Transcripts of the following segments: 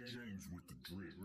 James with the drip.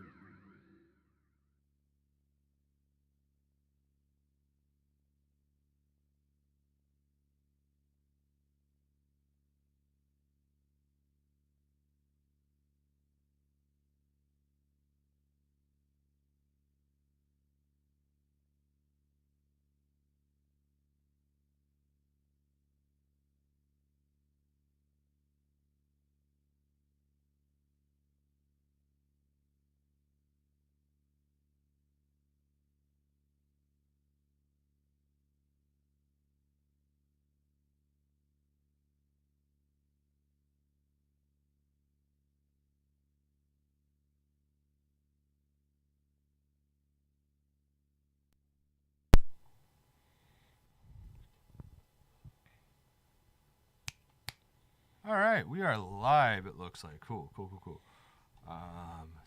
All right, we are live. It looks like cool, cool, cool, cool.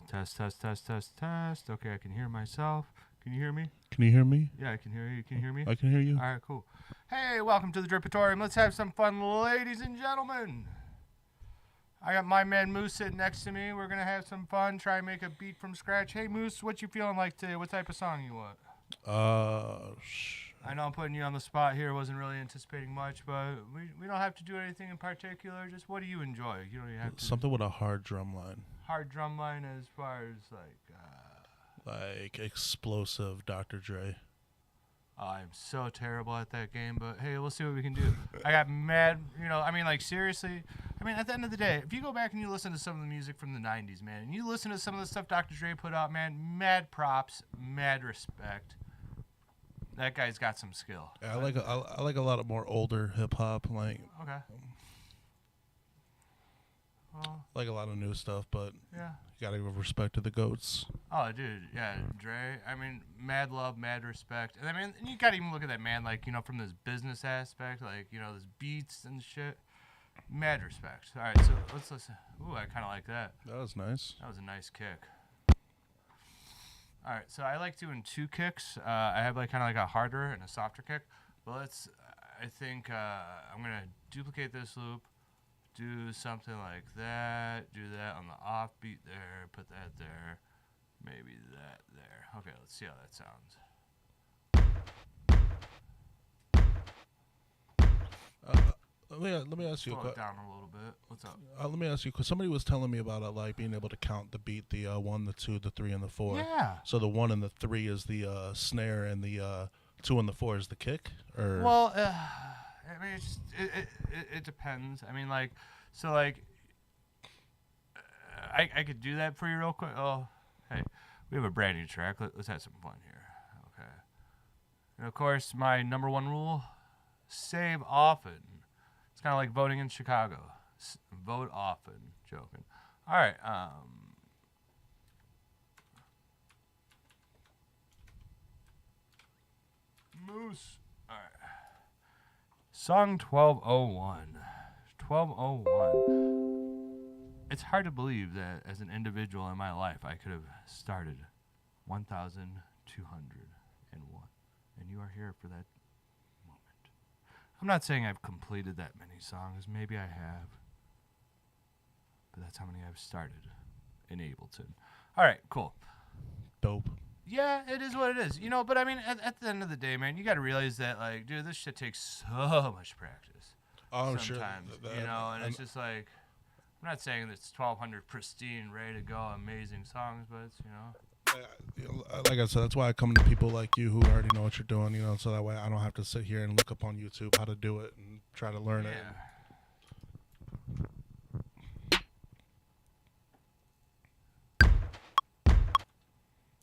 Test, test, test, test, test. Okay, I can hear myself. Can you hear me? Can you hear me? Yeah, I can hear you. Can you hear me? I can hear you. All right, cool. Hey, welcome to the Dripatorium. Let's have some fun, ladies and gentlemen. I got my man Moose sitting next to me. We're gonna have some fun. Try and make a beat from scratch. Hey, Moose, what you feeling like today? What type of song you want? I know I'm putting you on the spot here. Wasn't really anticipating much, but we don't have to do anything in particular. Just what do you enjoy? You don't even have to. Something with a hard drum line. Hard drum line as far as like explosive Dr. Dre. I'm so terrible at that game, but hey, we'll see what we can do. I got mad, I mean, like, seriously. I mean, at the end of the day, if you go back and you listen to some of the music from the 90s, man, and you listen to some of the stuff Dr. Dre put out, man, mad props, mad respect. That guy's got some skill. Yeah, I like a lot of more older hip hop, like Okay. Well, like a lot of new stuff, but yeah. you gotta give respect to the goats. Oh, dude, yeah, Dre. I mean, mad love, mad respect. And I mean, you gotta even look at that man, like, from this business aspect, like, this beats and shit. Mad respect. All right, so let's listen. Ooh, I kind of like that. That was nice. That was a nice kick. All right, so I like doing two kicks. I have like kind of like a harder and a softer kick. But I think I'm gonna duplicate this loop, do something like that, do that on the offbeat there, put that there, maybe that there. Okay, let's see how that sounds. Let me ask you. Slow it down a little bit. What's up? Let me ask you, because somebody was telling me about like being able to count the beat, the 1, the 2, the 3, and the 4. Yeah. So the 1 and the 3 is the snare, and the 2 and the 4 is the kick. Or well, I mean, it depends. I mean, like, so like, I could do that for you real quick. Oh, hey, we have a brand new track. Let's have some fun here. Okay. And of course, my number one rule: save often. It's kind of like voting in Chicago. Vote often. Joking. All right. Moose. All right. Song 1201. 1201. It's hard to believe that as an individual in my life, I could have started 1,201. And you are here for that moment. I'm not saying I've completed that many songs. Maybe I have. But that's how many I've started in Ableton. All right, cool. dope. Yeah, it is what it is. But I mean, at the end of the day, man, you got to realize that, like, dude, this shit takes so much practice. Oh, sometimes, sure. and it's just like, I'm not saying it's 1,200 pristine, ready to go, amazing songs, but it's, like I said, that's why I come to people like you who already know what you're doing, so that way I don't have to sit here and look up on YouTube how to do it and try to learn it.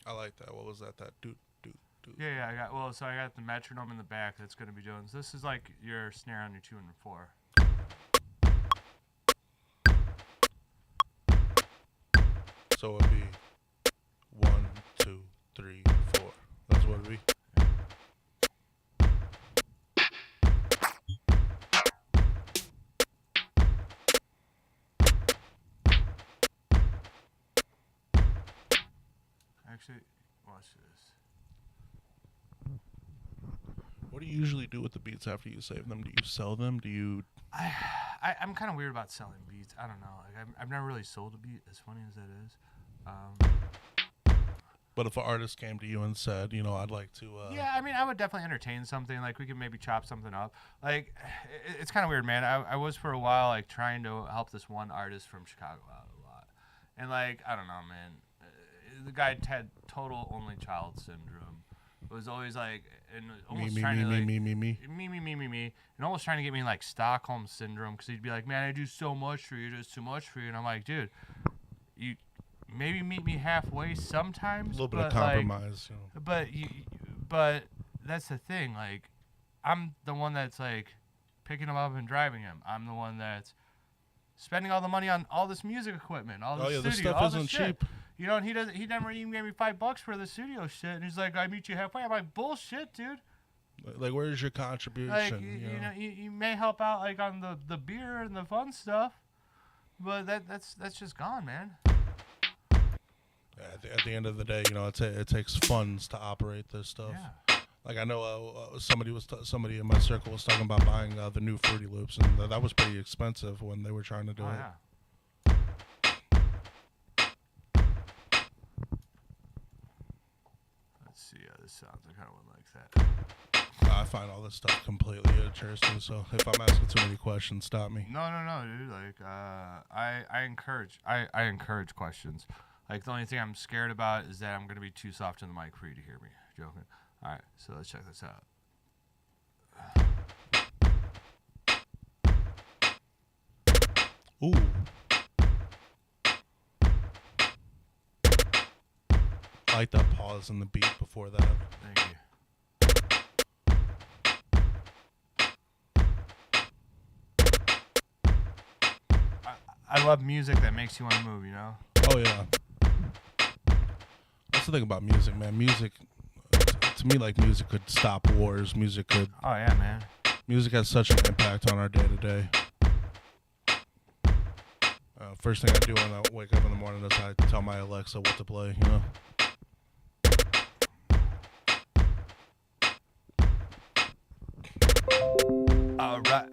I like that. What was that? That doot. Yeah, I got the metronome in the back that's going to be doing. So this is like your snare on your 2 and 4. So it'd be 1, 2, 3, 4. That's what it'd be. Actually, watch this. What do you usually do with the beats after you save them? Do you sell them? Do you? I'm kind of weird about selling beats. I don't know. Like I've never really sold a beat, as funny as that is. But if an artist came to you and said, you know, I'd like to. Yeah, I mean, I would definitely entertain something. Like, we could maybe chop something up. Like, it's kind of weird, man. I was for a while, like, trying to help this one artist from Chicago out a lot. And, like, I don't know, man. The guy had total only child syndrome. It was always, like, and almost trying to, like... Me. And almost trying to get me, like, Stockholm syndrome. Because he'd be like, man, I do so much for you. Just too much for you. And I'm like, dude, you... maybe meet me halfway sometimes. A little bit of compromise. Like, you know. But that's the thing. Like, I'm the one that's like picking him up and driving him. I'm the one that's spending all the money on all this music equipment, all this studio, this stuff all isn't this shit. cheap. You know, and he never even gave me $5 for the studio shit. And he's like, I meet you halfway. I'm like, bullshit, dude. Like, where's your contribution? Like, you know, you may help out like on the beer and the fun stuff, but that's just gone, man. At the end of the day, you know, it takes funds to operate this stuff. Yeah. Like, I know somebody in my circle was talking about buying the new Fruity Loops, and that was pretty expensive when they were trying to do it. Yeah. Let's see. This sounds. I kind of would like that. I find all this stuff completely interesting. So if I'm asking too many questions, stop me. No, dude. Like, I encourage questions. Like, the only thing I'm scared about is that I'm going to be too soft in the mic for you to hear me. Joking. All right, so let's check this out. Ooh. I like that pause in the beat before that. Thank you. I love music that makes you want to move, you know? Oh, yeah. That's the thing about music, man. Music, to me, like, music could stop wars. Music could... Oh, yeah, man. Music has such an impact on our day-to-day. First thing I do when I wake up in the morning is I tell my Alexa what to play, you know? All right.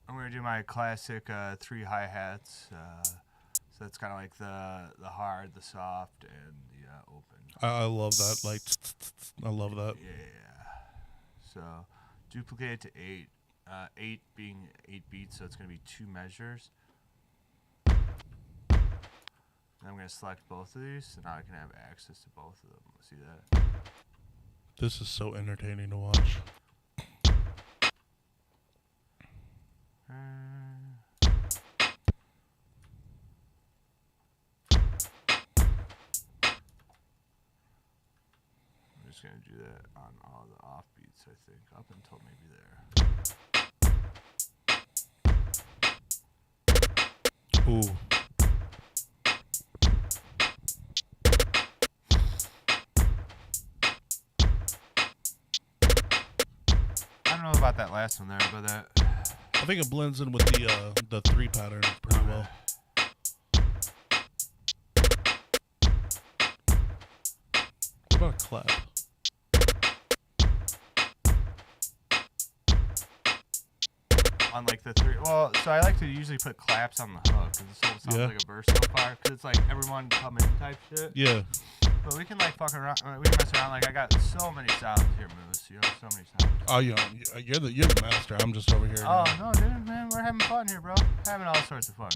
I'm going to do my classic 3 hi-hats. So that's kind of like the hard, the soft, and the open. I love that. Like, I love that. Yeah. So duplicate it to 8. 8 being 8 beats, so it's going to be 2 measures. And I'm going to select both of these, so now I can have access to both of them. See that? This is so entertaining to watch. I'm just going to do that on all the off beats, I think, up until maybe there. Ooh. I don't know about that last one there, but that... I think it blends in with the 3 pattern pretty well. What about a clap? On like the 3, well, so I like to usually put claps on the hook, because it sounds like a verse so far, because it's like everyone come in type shit. Yeah. But we can like fuck around, we can mess around. Like, I got so many sounds here, Moose. You know, so many sounds. Oh, you're the master. I'm just over here. Oh no, dude, man, we're having fun here, bro. Having all sorts of fun.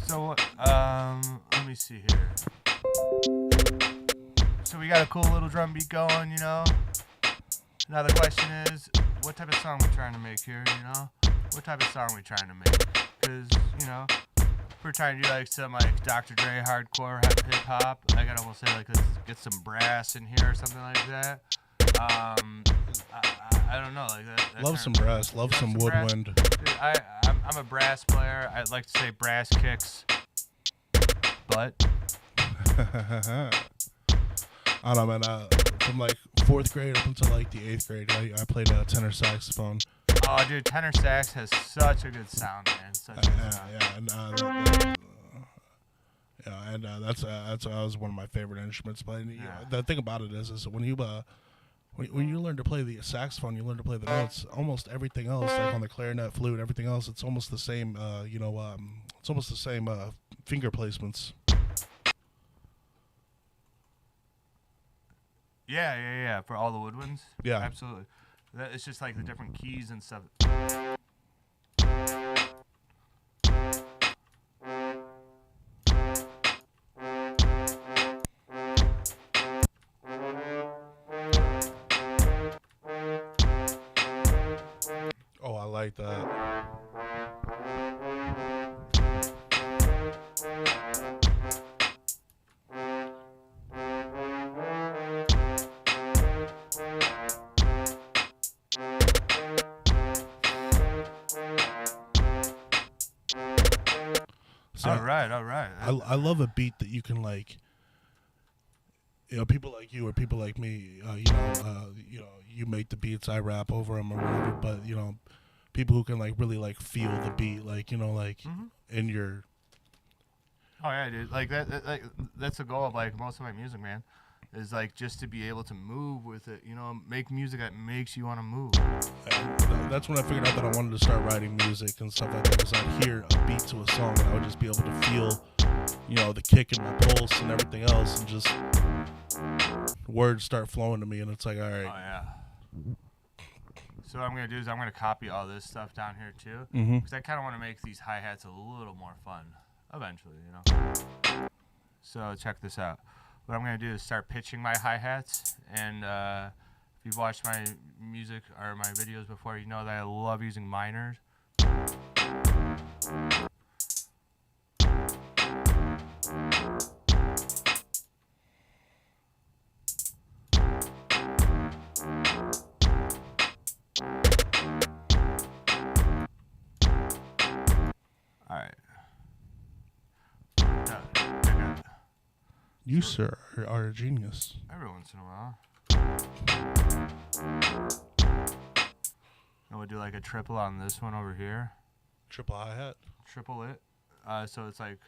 So, let me see here. So we got a cool little drum beat going, you know. Now the question is, what type of song we trying to make here, you know? What type of song we trying to make? Because, you know, if we're trying to do like some like Dr. Dre hardcore hip hop, I could almost say like, let's get some brass in here or something like that. I don't know, like that love some brass, love some woodwind. Dude, I'm a brass player. I'd like to say brass kicks, but I don't know, man. From like 4th grade up until like the 8th grade, I played tenor saxophone. Oh, dude, tenor sax has such a good sound, man. Such a good sound. Yeah, and Yeah, and that was one of my favorite instruments. But you know, Yeah. the thing about it is when you when you learn to play the saxophone, you learn to play the notes. Almost everything else, like on the clarinet, flute, everything else, it's almost the same. It's almost the same finger placements. Yeah. For all the woodwinds. Yeah. Absolutely. It's just like the different keys and stuff. Oh, I like that. So All right. I love a beat that you can like. You know, people like you or people like me. You make the beats, I rap over them or whatever. But you know, people who can like really like feel the beat, like in your. Oh yeah, dude. Like that's the goal of like most of my music, man. Is like just to be able to move with it. You know, make music that makes you want to move. And that's when I figured out that I wanted to start writing music and stuff like that. Because I'd hear a beat to a song and I would just be able to feel, the kick in my pulse and everything else, and just words start flowing to me, and it's like, all right. Oh yeah. So what I'm gonna do is I'm gonna copy all this stuff down here too, Mm-hmm. because I kind of want to make these hi-hats a little more fun eventually, So check this out. What I'm gonna do is start pitching my hi-hats, and if you've watched my music or my videos before, you know that I love using minors. All right. You, sir, are a genius. Every once in a while. And we'll do like a triple on this one over here. Triple hi-hat. Triple it. So it's like,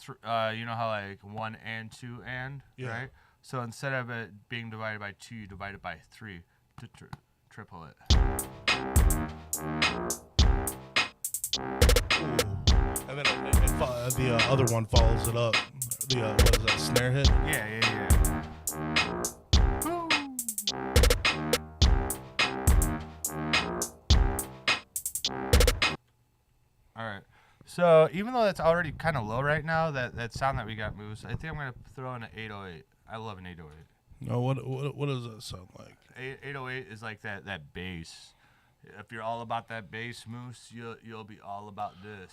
you know how like 1 and 2 and, Yeah. right? So instead of it being divided by 2, you divide it by 3 to triple it. And then the other one follows it up. What is that, snare hit? Yeah. Woo! All right. So even though that's already kind of low right now, that sound that we got moves, I think I'm gonna throw in an 808. I love an 808. No, what does that sound like? 808 is like that bass. If you're all about that bass, Moose, you'll be all about this.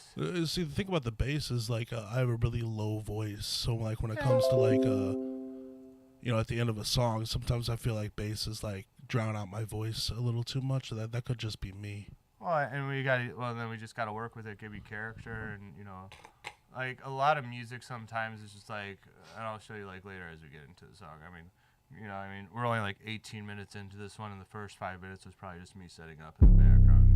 See, the thing about the bass is like I have a really low voice, so like when it comes to like at the end of a song, sometimes I feel like bass is like drown out my voice a little too much. That could just be me. Well, and then we just gotta work with it, give you character, and like a lot of music sometimes is just like, and I'll show you like later as we get into the song. I mean, we're only like 18 minutes into this one, and the first 5 minutes was probably just me setting up in the background.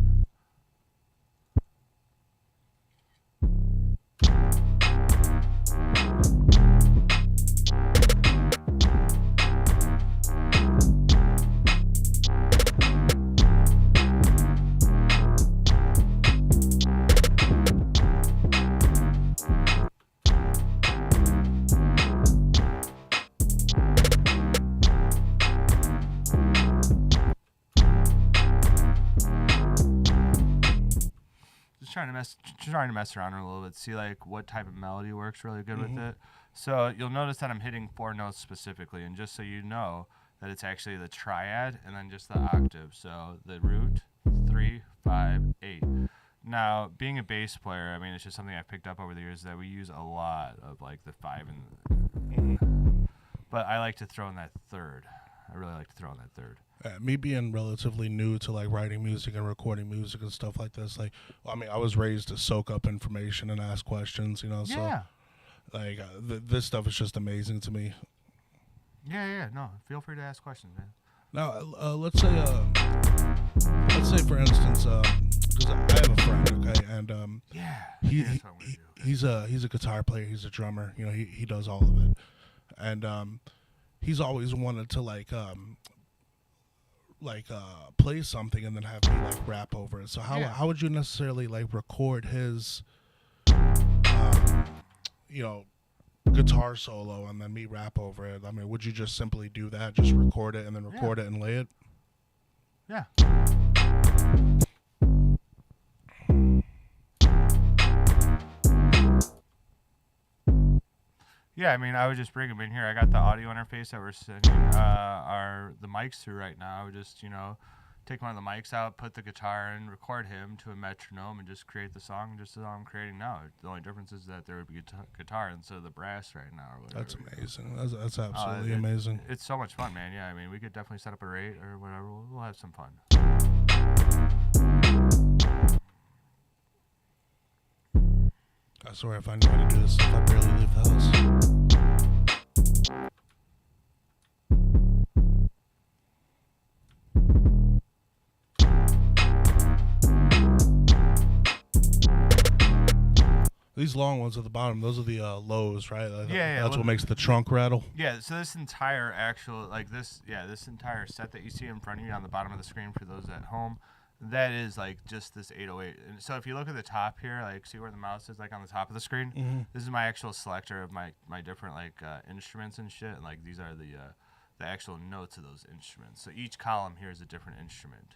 Trying to mess around a little bit, see like what type of melody works really good with it. So you'll notice that I'm hitting 4 notes specifically, and just so you know that it's actually the triad and then just the octave. So the root, 3, 5, 8. Now, being a bass player, I mean, it's just something I've picked up over the years that we use a lot of like the 5 and. But I like to throw in that third. I really like to throw in that third. Me being relatively new to like writing music and recording music and stuff like this, like, I was raised to soak up information and ask questions, Yeah. So like this stuff is just amazing to me. Yeah. No, feel free to ask questions, man. Now, let's say for instance, because I have a friend, okay, and Yeah. he, That's what I'm gonna do. he's a guitar player, he's a drummer, you know, he does all of it, and he's always wanted to play something and then have me like rap over it. So how would you necessarily like record his you know, guitar solo and then me rap over it? I mean, would you just simply do that, just record it and then record it and lay it? Yeah. Yeah, I mean, I would just bring him in here. I got the audio interface that we're sending the mics through right now. I would just, you know, take one of the mics out, put the guitar in, record him to a metronome, and just create the song just as I'm creating now. The only difference is that there would be guitar instead of the brass right now. Or whatever. That's amazing. That's absolutely amazing. It's so much fun, man. Yeah, I mean, we could definitely set up a rate or whatever. We'll have some fun. I swear, if I knew how to do this stuff, I'd barely leave the house. These long ones at the bottom, those are the lows, right? That's what makes the trunk rattle. Yeah, so this entire this entire set that you see in front of you on the bottom of the screen for those at home, that is like just this 808. And so if you look at the top here, like see where the mouse is, like on the top of the screen, this is my actual selector of my different like instruments and shit, and like these are the actual notes of those instruments. So each column here is a different instrument.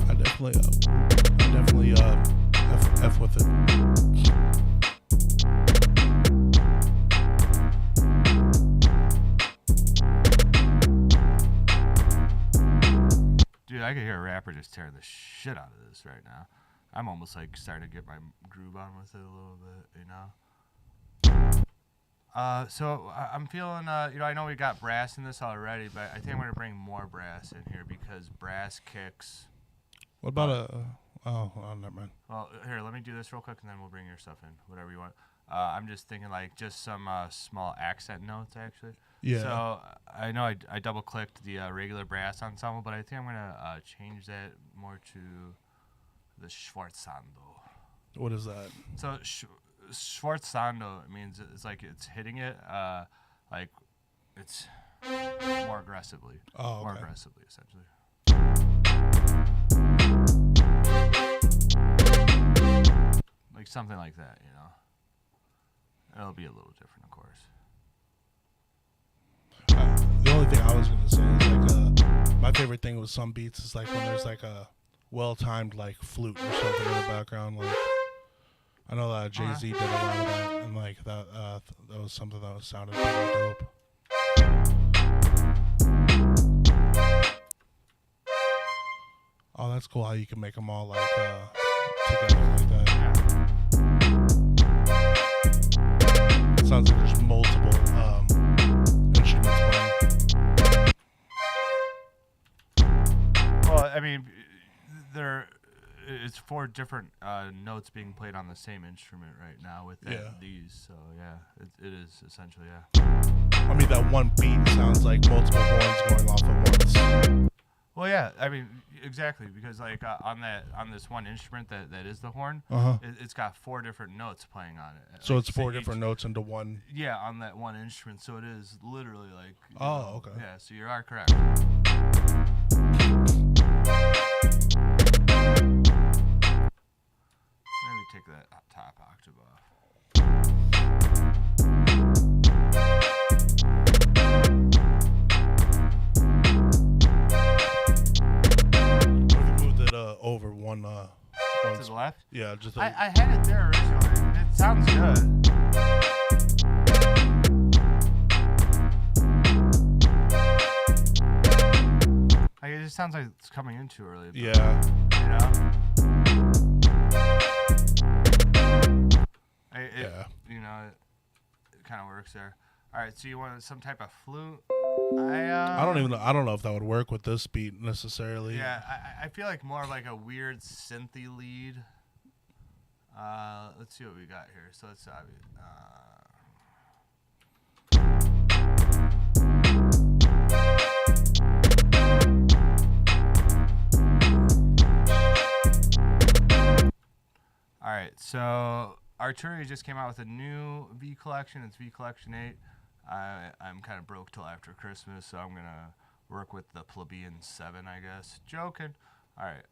I definitely F with it. Dude, I could hear a rapper just tearing the shit out of this right now. I'm almost like starting to get my groove on with it a little bit, you know? So I'm feeling, you know, I know we got brass in this already, but I think I'm going to bring more brass in here because brass kicks. What about never mind. Well, here, let me do this real quick and then we'll bring your stuff in, whatever you want. I'm just thinking like just some small accent notes, actually. Yeah. So I know I double-clicked the regular brass ensemble, but I think I'm going to change that more to the Sforzando. What is that? So Sforzando means it's like it's hitting it, like it's more aggressively. Oh, okay. More aggressively, essentially. Like something like that, you know. It'll be a little different, of course. The only thing I was gonna say is like my favorite thing with some beats is like when there's like a well-timed like flute or something in the background. Like I know that Jay-Z did a lot of that, and like that was something that was sounded pretty dope. Oh, that's cool how you can make them all like together like that. It sounds like there's multiple instruments playing. Well, I mean, it's 4 different notes being played on the same instrument right now with these. So yeah, it is essentially I mean, that one beat sounds like multiple horns going off at once. Well, yeah, I mean, exactly, because like on this one instrument that is the horn, it's got 4 different notes playing on it. So like, it's 4 different notes into one. Yeah, on that one instrument. So it is literally like. Okay. Yeah, so you are correct. Maybe take that top octave off. Over one to the left? Yeah, just I had it there originally. It sounds good. Like, it just sounds like it's coming in too early. But, yeah. You know? Yeah. You know, it kind of works there. All right, so you want some type of flute? I don't even know. I don't know if that would work with this beat necessarily. Yeah, I feel like more of like a weird synthy lead. Let's see what we got here. So let's all right, so Arturia just came out with a new V collection. It's V Collection 8. I'm kind of broke till after Christmas, so I'm gonna work with the Plebeian 7, I guess. Joking. All right.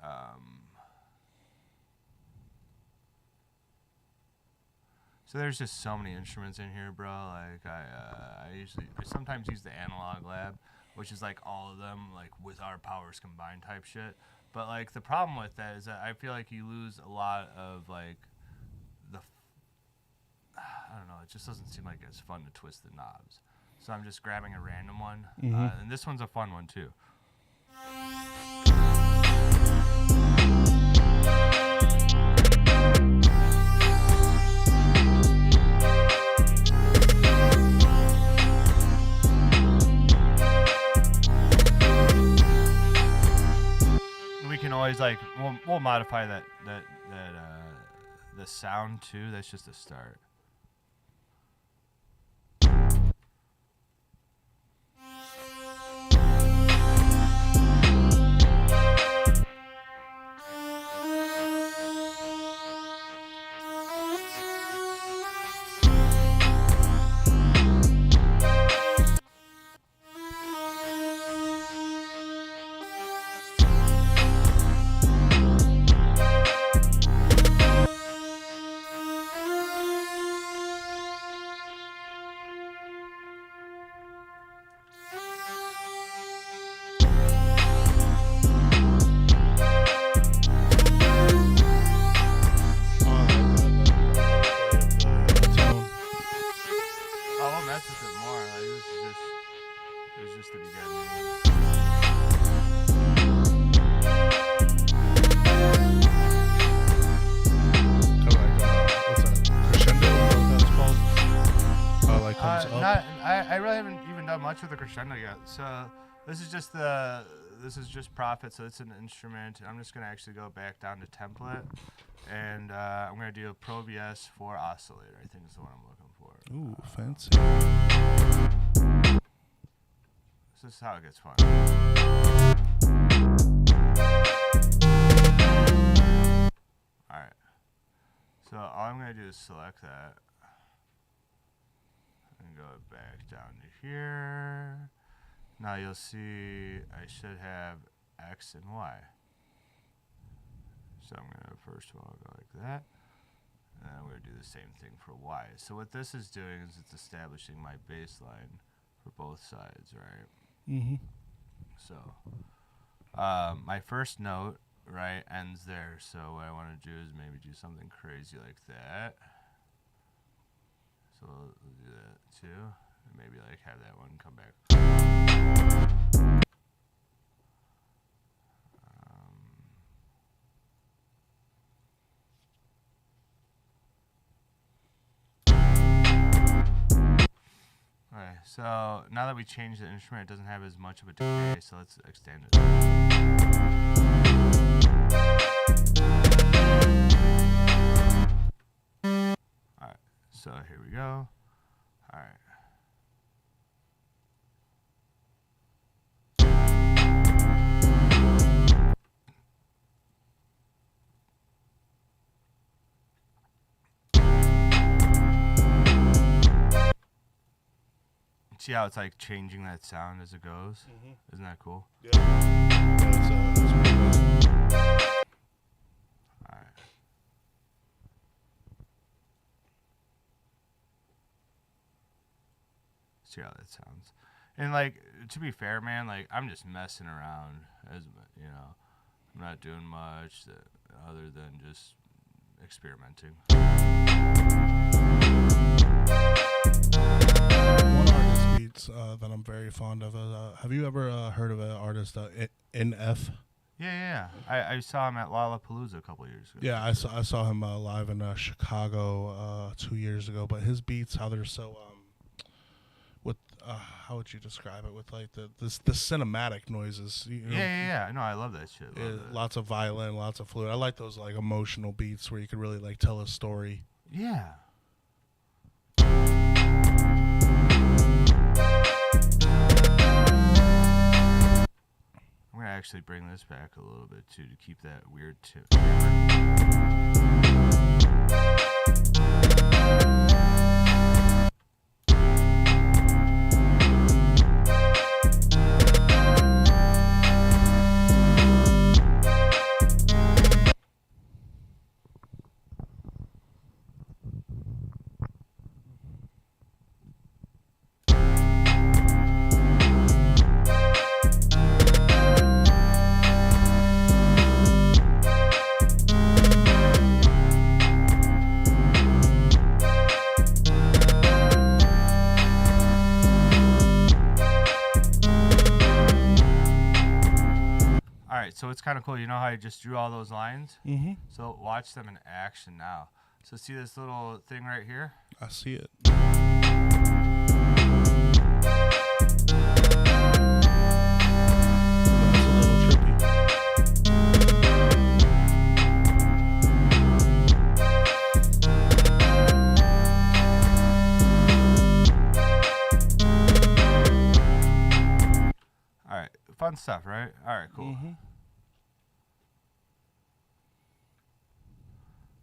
So there's just so many instruments in here, bro. Like I sometimes use the Analog Lab, which is like all of them, like with our powers combined type shit. But like the problem with that is that I feel like you lose a lot of like I don't know. It just doesn't seem like it's fun to twist the knobs. So I'm just grabbing a random one, and this one's a fun one too. We can always like we'll modify that the sound too. That's just a start. Much with the crescendo yet, so this is just Prophet, so it's an instrument. I'm just gonna actually go back down to template, and I'm gonna do a Pro VS 4 oscillator. I think is the one I'm looking for. Ooh, fancy. This is how it gets fun. All right, so all I'm gonna do is select that. And go back down to here. Now you'll see I should have X and Y. So I'm going to first of all go like that. And then we're going to do the same thing for Y. So what this is doing is it's establishing my baseline for both sides, right? Mm-hmm. So my first note, right, ends there. So what I want to do is maybe do something crazy like that. So we'll do that too, and maybe like have that one come back. Okay, so now that we changed the instrument, it doesn't have as much of a decay, so let's extend it. So here we go. All right. See how it's like changing that sound as it goes? Isn't that cool? Yeah. That's really nice. All right. See how that sounds. And like, to be fair, man, like I'm just messing around, as you know. I'm not doing much other than just experimenting. One artist beats that I'm very fond of. Have you ever heard of an artist, NF? I saw him at Lollapalooza a couple years ago. Yeah, I saw him live in Chicago 2 years ago. But his beats, how they're so with how would you describe it? With like the cinematic noises. You know? Yeah. No, I love that shit. Love that. Lots of violin, lots of flute. I like those like emotional beats where you could really like tell a story. Yeah. I'm gonna actually bring this back a little bit too to keep that weird tip. So it's kind of cool. You know how I just drew all those lines? Mm-hmm. So watch them in action now. So see this little thing right here? I see it. That's a little trippy. All right, fun stuff, right? All right, cool. Mm-hmm.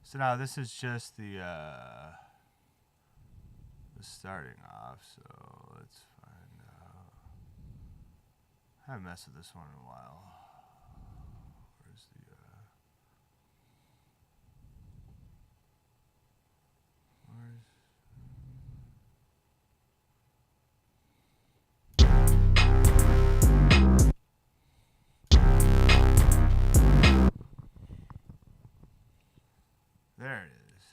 So now this is just the starting off. So let's find out. I haven't messed with this one in a while. Where's the There it is.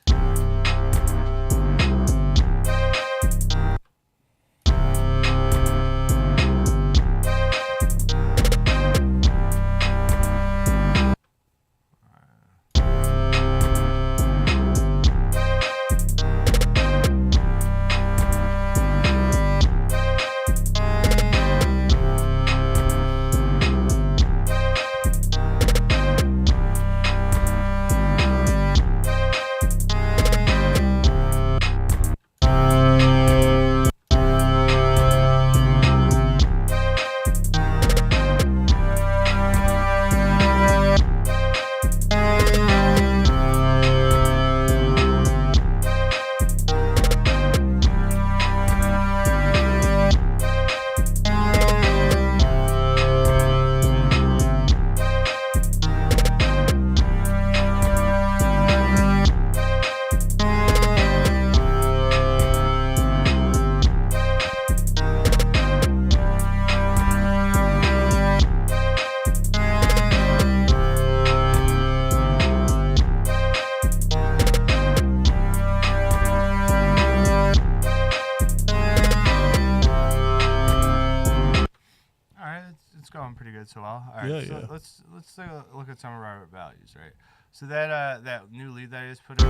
Going pretty good so well. All right, let's take a look at some of our values, right? So that new lead that I just put in,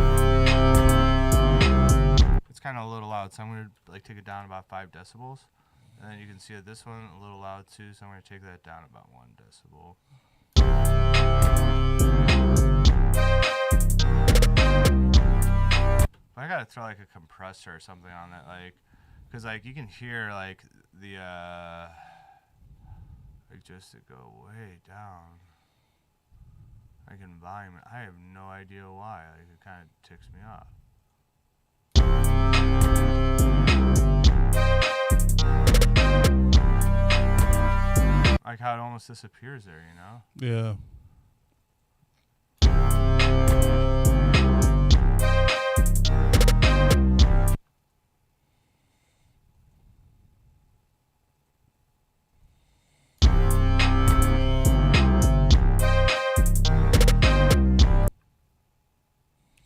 it's kind of a little loud, so I'm gonna like take it down about 5 decibels, and then you can see that this one a little loud too, so I'm gonna take that down about 1 decibel. But I gotta throw like a compressor or something on that, like, cause like you can hear like the like just to go way down, like in volume. I have no idea why. Like it kind of ticks me off. Like how it almost disappears there, you know? Yeah.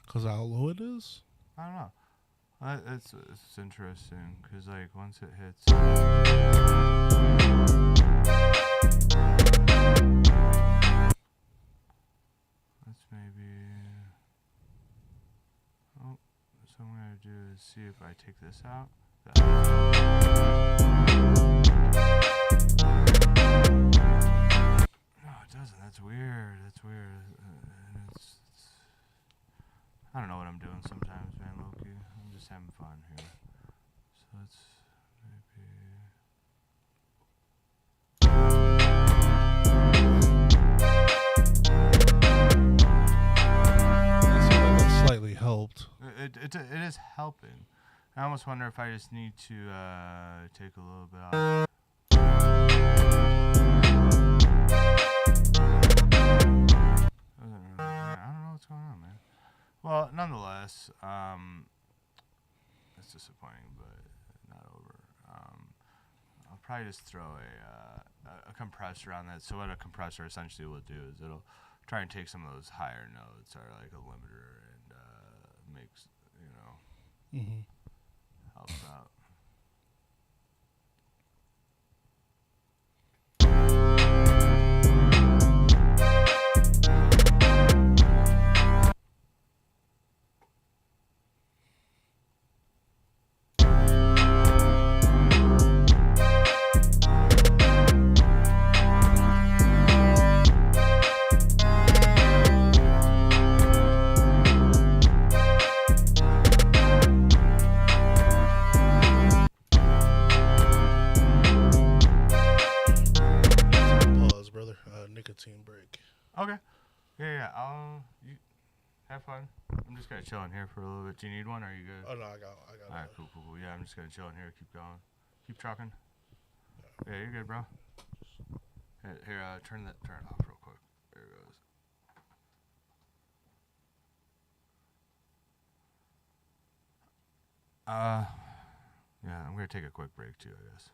Because how low it is? I don't know. It's interesting because like once it hits. see if I take this out. No, it doesn't. That's weird. That's weird. I don't know what I'm doing sometimes, man, Loki. I'm just having fun here. So let's maybe. That slightly helped. It is helping. I almost wonder if I just need to take a little bit off. I don't know what's going on, man. Well, nonetheless, it's disappointing, but not over. I'll probably just throw a compressor on that. So what a compressor essentially will do is it'll try and take some of those higher notes or like a limiter and makes, helps out. Pause, brother. Nicotine break. Okay. Yeah. You have fun. I'm just gonna chill in here for a little bit. Do you need one? Or are you good? Oh no, I got. All right, cool. Yeah, I'm just gonna chill in here. Keep going. Keep trucking. Yeah, you're good, bro. Here, turn it off real quick. There it goes. Yeah, I'm gonna take a quick break too, I guess.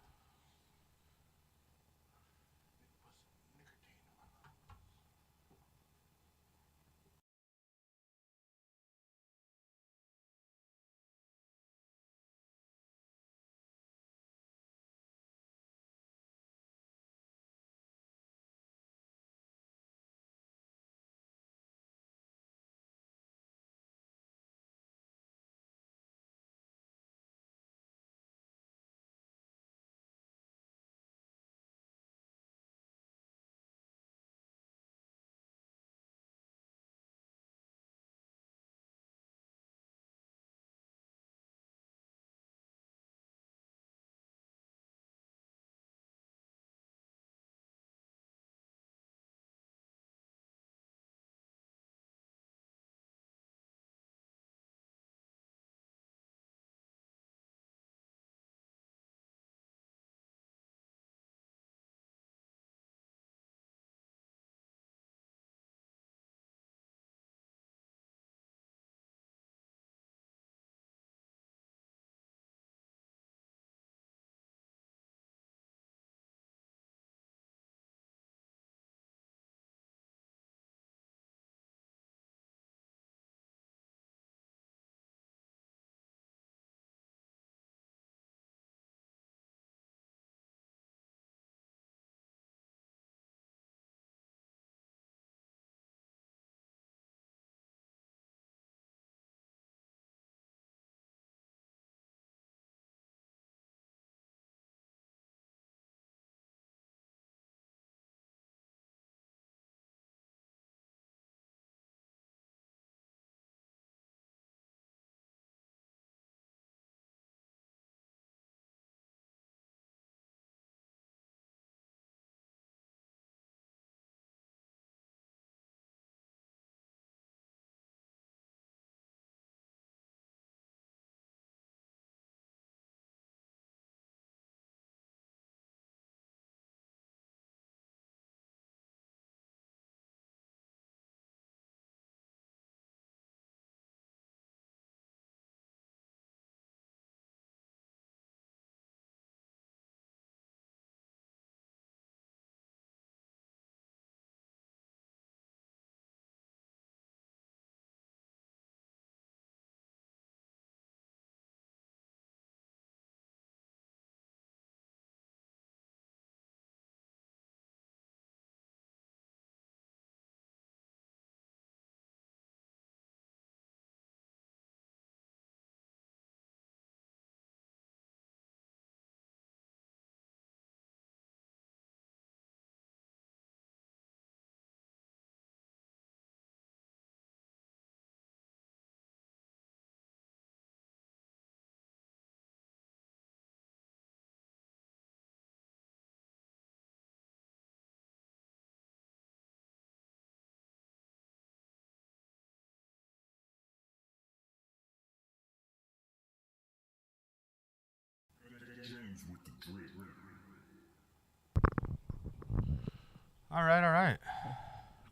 All right, all right.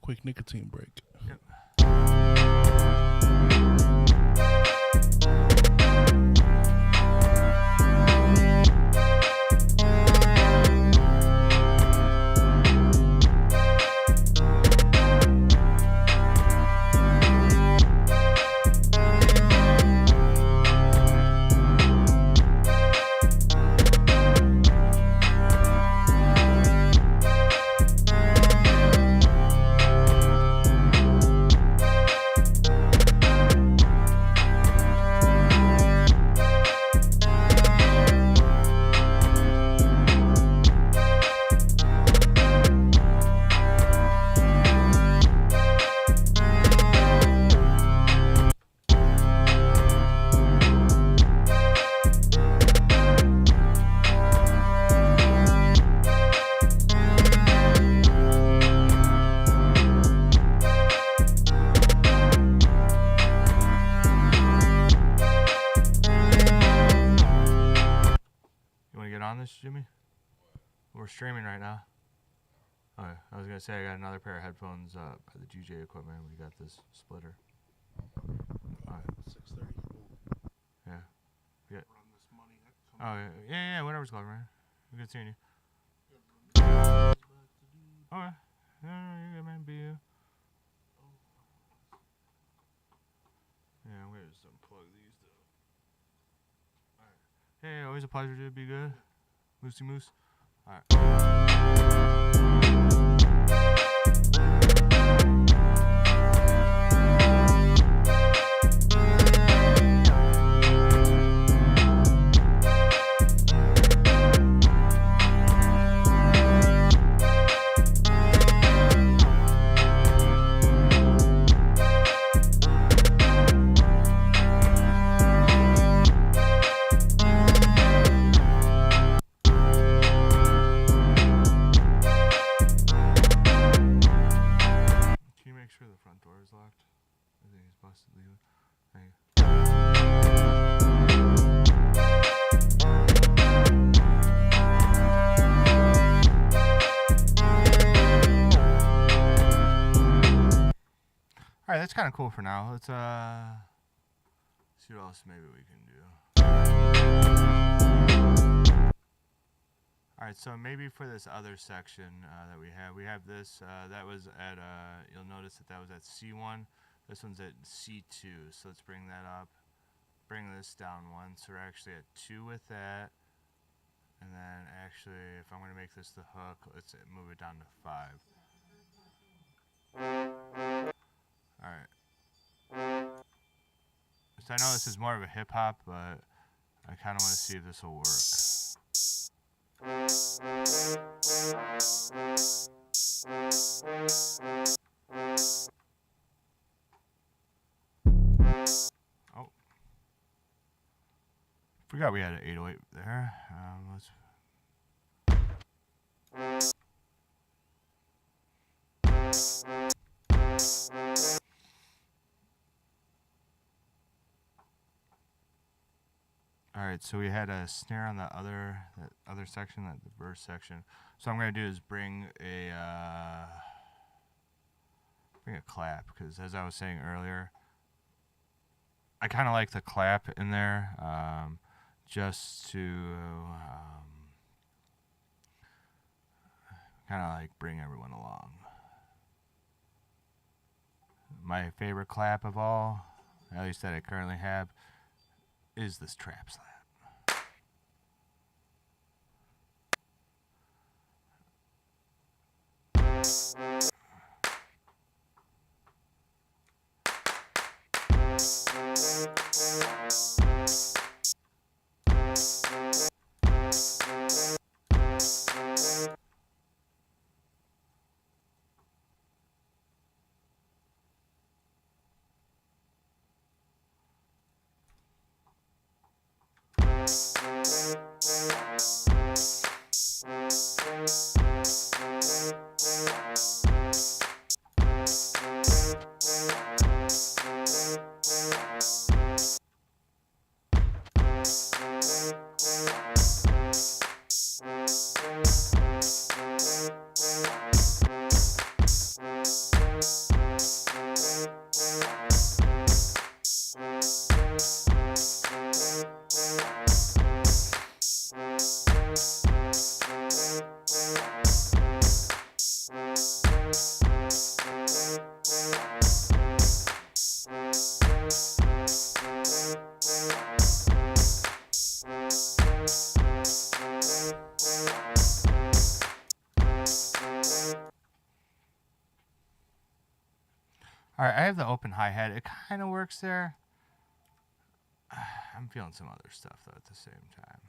Quick nicotine break. Yep. On this, Jimmy? We're streaming right now. Okay, I was gonna say I got another pair of headphones by the GJ equipment. We got this splitter. Alright. 6:30. Yeah. Yeah. Run this money. Oh yeah, whatever's going, man. Good seeing you. Okay. Yeah, you're good, man. Be you. Yeah, I'm gonna just unplug these though. Alright. Hey, always a pleasure to be good. Moosey Moose. Alright. Alright, that's kind of cool for now. Let's see what else maybe we can do. Alright, so maybe for this other section that we have this, that was at, you'll notice that was at C1. This one's at C2, so let's bring that up. Bring this down one, so we're actually at 2 with that. And then actually, if I'm going to make this the hook, let's move it down to 5. Alright. So I know this is more of a hip hop, but I kind of want to see if this will work. Oh. Forgot we had an 808 there. Let's. Alright, so we had a snare on that other section, the verse section. So what I'm going to do is bring a clap, because as I was saying earlier, I kind of like the clap in there, just to kind of like bring everyone along. My favorite clap of all, at least that I currently have, is this trap slap. All right, I have the open hi-hat. It kind of works there. I'm feeling some other stuff, though, at the same time.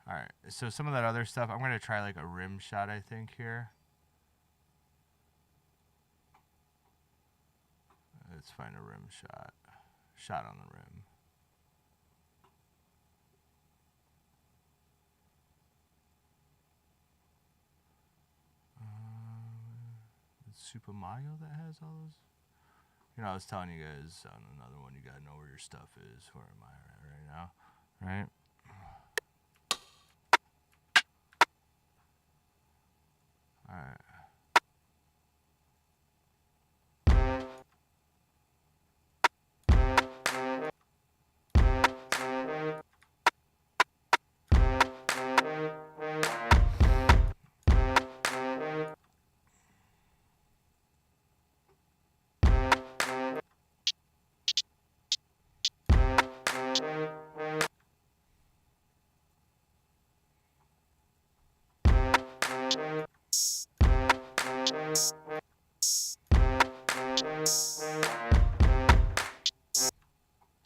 All right, so some of that other stuff, I'm going to try like a rim shot, I think, here. Let's find a rim shot. Shot on the rim. Super Mario that has all those? You know, I was telling you guys on another one, you gotta know where your stuff is. Where am I at right now? Right? Alright.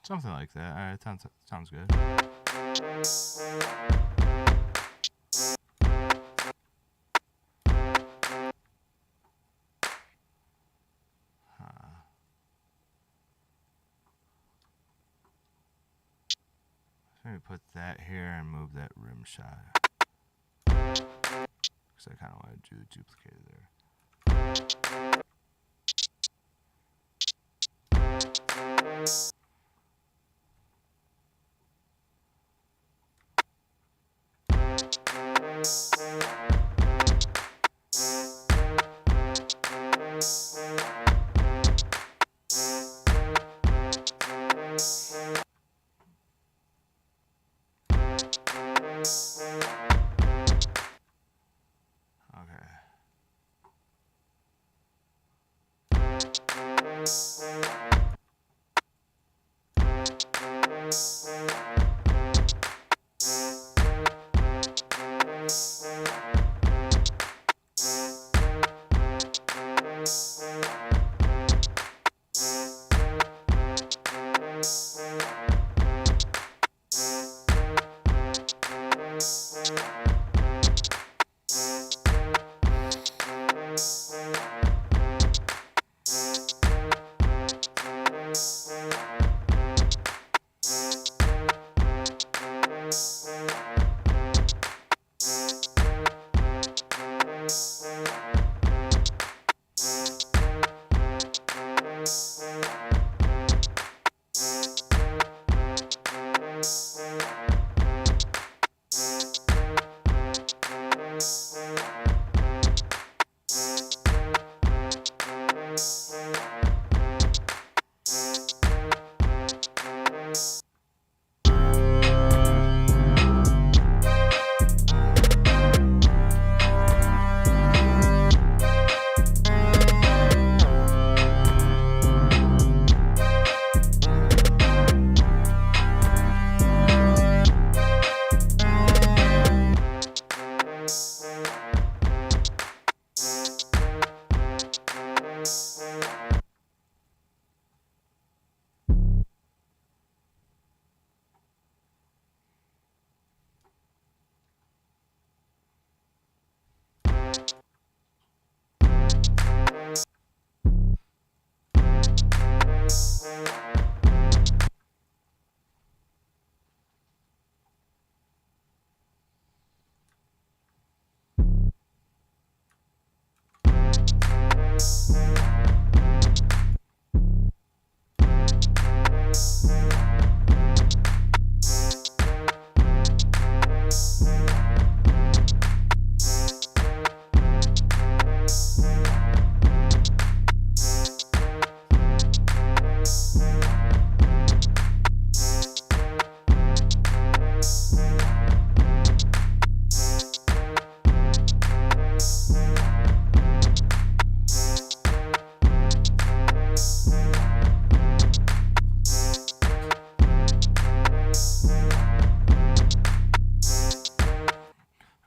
Something like that. Alright, sounds good. Maybe put that here and move that rim shot. Because I kind of want to do the duplicate there.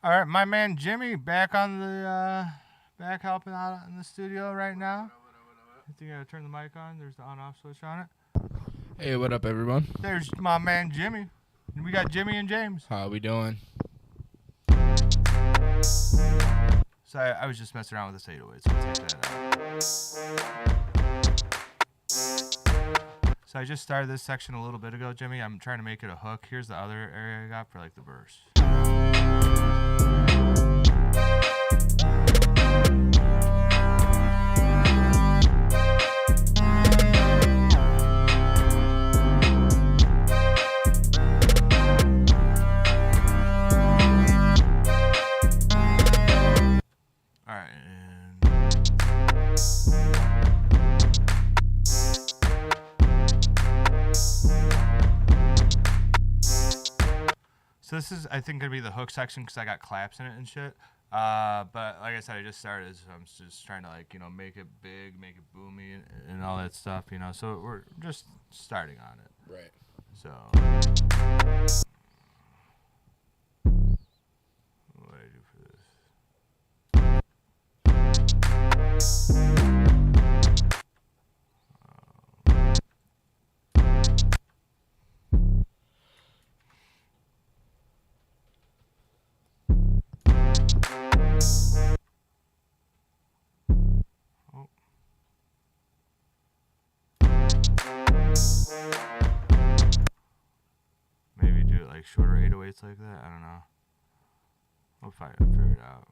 All right, my man Jimmy back on the back helping out in the studio right now. I think I gotta turn the mic on. There's the on-off switch on it. Hey, what up, everyone? There's my man Jimmy. We got Jimmy and James. How we doing? So I was just messing around with this 808, so I'll take that out. So I just started this section a little bit ago, Jimmy. I'm trying to make it a hook. Here's the other area I got for like the verse. So this is, I think, going to be the hook section because I got claps in it and shit. But like I said, I just started, so I'm just trying to, like, you know, make it big, make it boomy and all that stuff, you know. So we're just starting on it. Right. So what do I do for this? Maybe do it like shorter 808s like that. I don't know. We'll figure it out.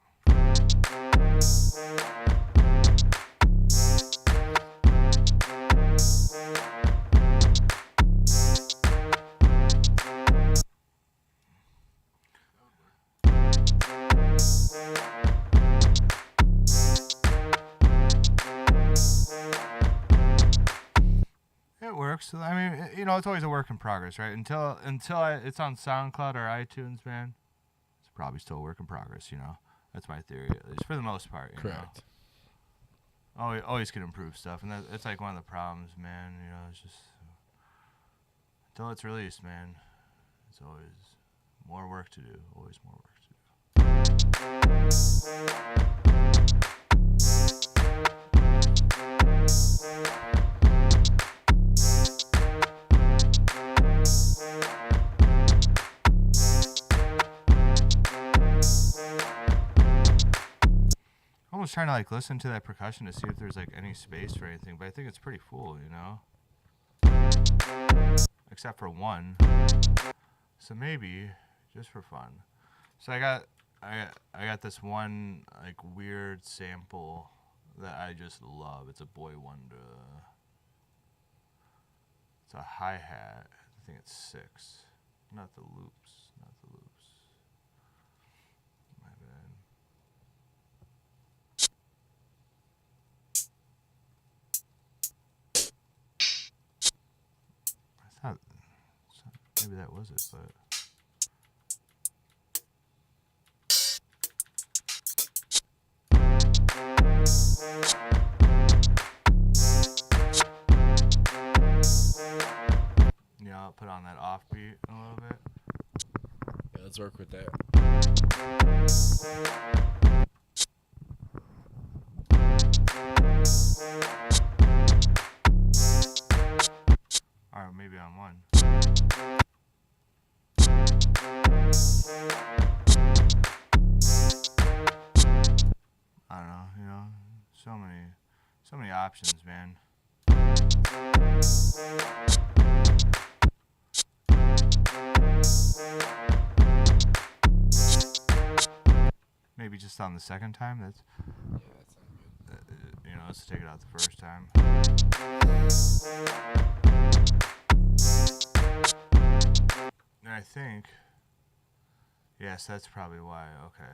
It works. I mean, you know, it's always a work in progress, right? Until it's on SoundCloud or iTunes, man. It's probably still a work in progress, you know. That's my theory, at least for the most part. You Correct. know? Always can improve stuff, and that's like one of the problems, man. You know, it's just until it's released, man. It's always more work to do. Always more work to do. I was trying to like listen to that percussion to see if there's like any space for anything, but I think it's pretty full, you know, except for one. So maybe just for fun. So I got this one like weird sample that I just love. It's a Boy Wonder. It's a hi-hat. I think it's 6. Not the loops. Not the loops. My bad. I thought maybe that was it, but. Yeah, I'll put on that offbeat a little bit. Yeah, let's work with that. Or maybe on one. I don't know, you know, so many options, man. Maybe just on the second time. That's Yeah, that sounds good. you know, let's take it out the first time. And I think, yes, that's probably why. Okay.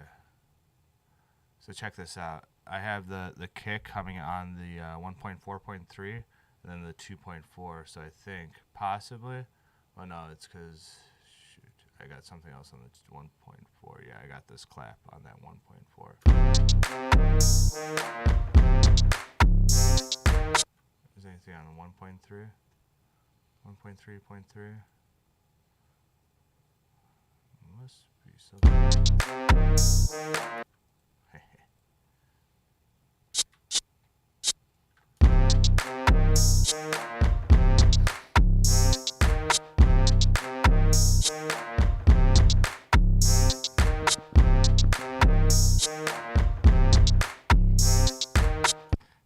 So check this out. I have the kick coming on the 1.4.3 and then the 2.4. So I think possibly, oh no, it's because, shoot, I got something else on the 1.4. Yeah, I got this clap on that 1.4. Is there anything on the 1.3? 1.3.3? Must be something.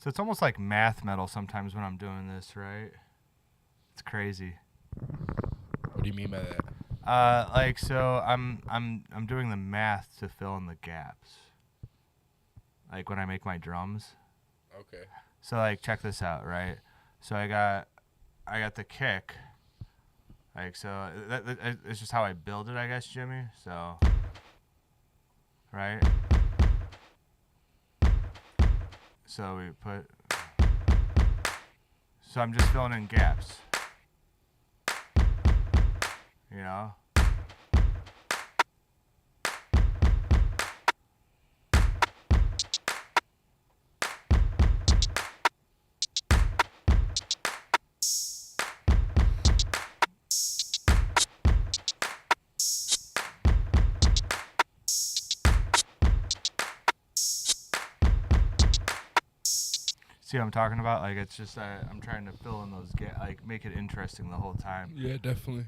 So it's almost like math metal sometimes when I'm doing this, right? It's crazy. What do you mean by that? Like so I'm doing the math to fill in the gaps. Like when I make my drums. Okay. So like check this out, right? So I got the kick. Like so that it's just how I build it, I guess, Jimmy. So right? So we put so I'm just filling in gaps. You know? See what I'm talking about? Like it's just I'm trying to fill in those like make it interesting the whole time. Yeah, definitely.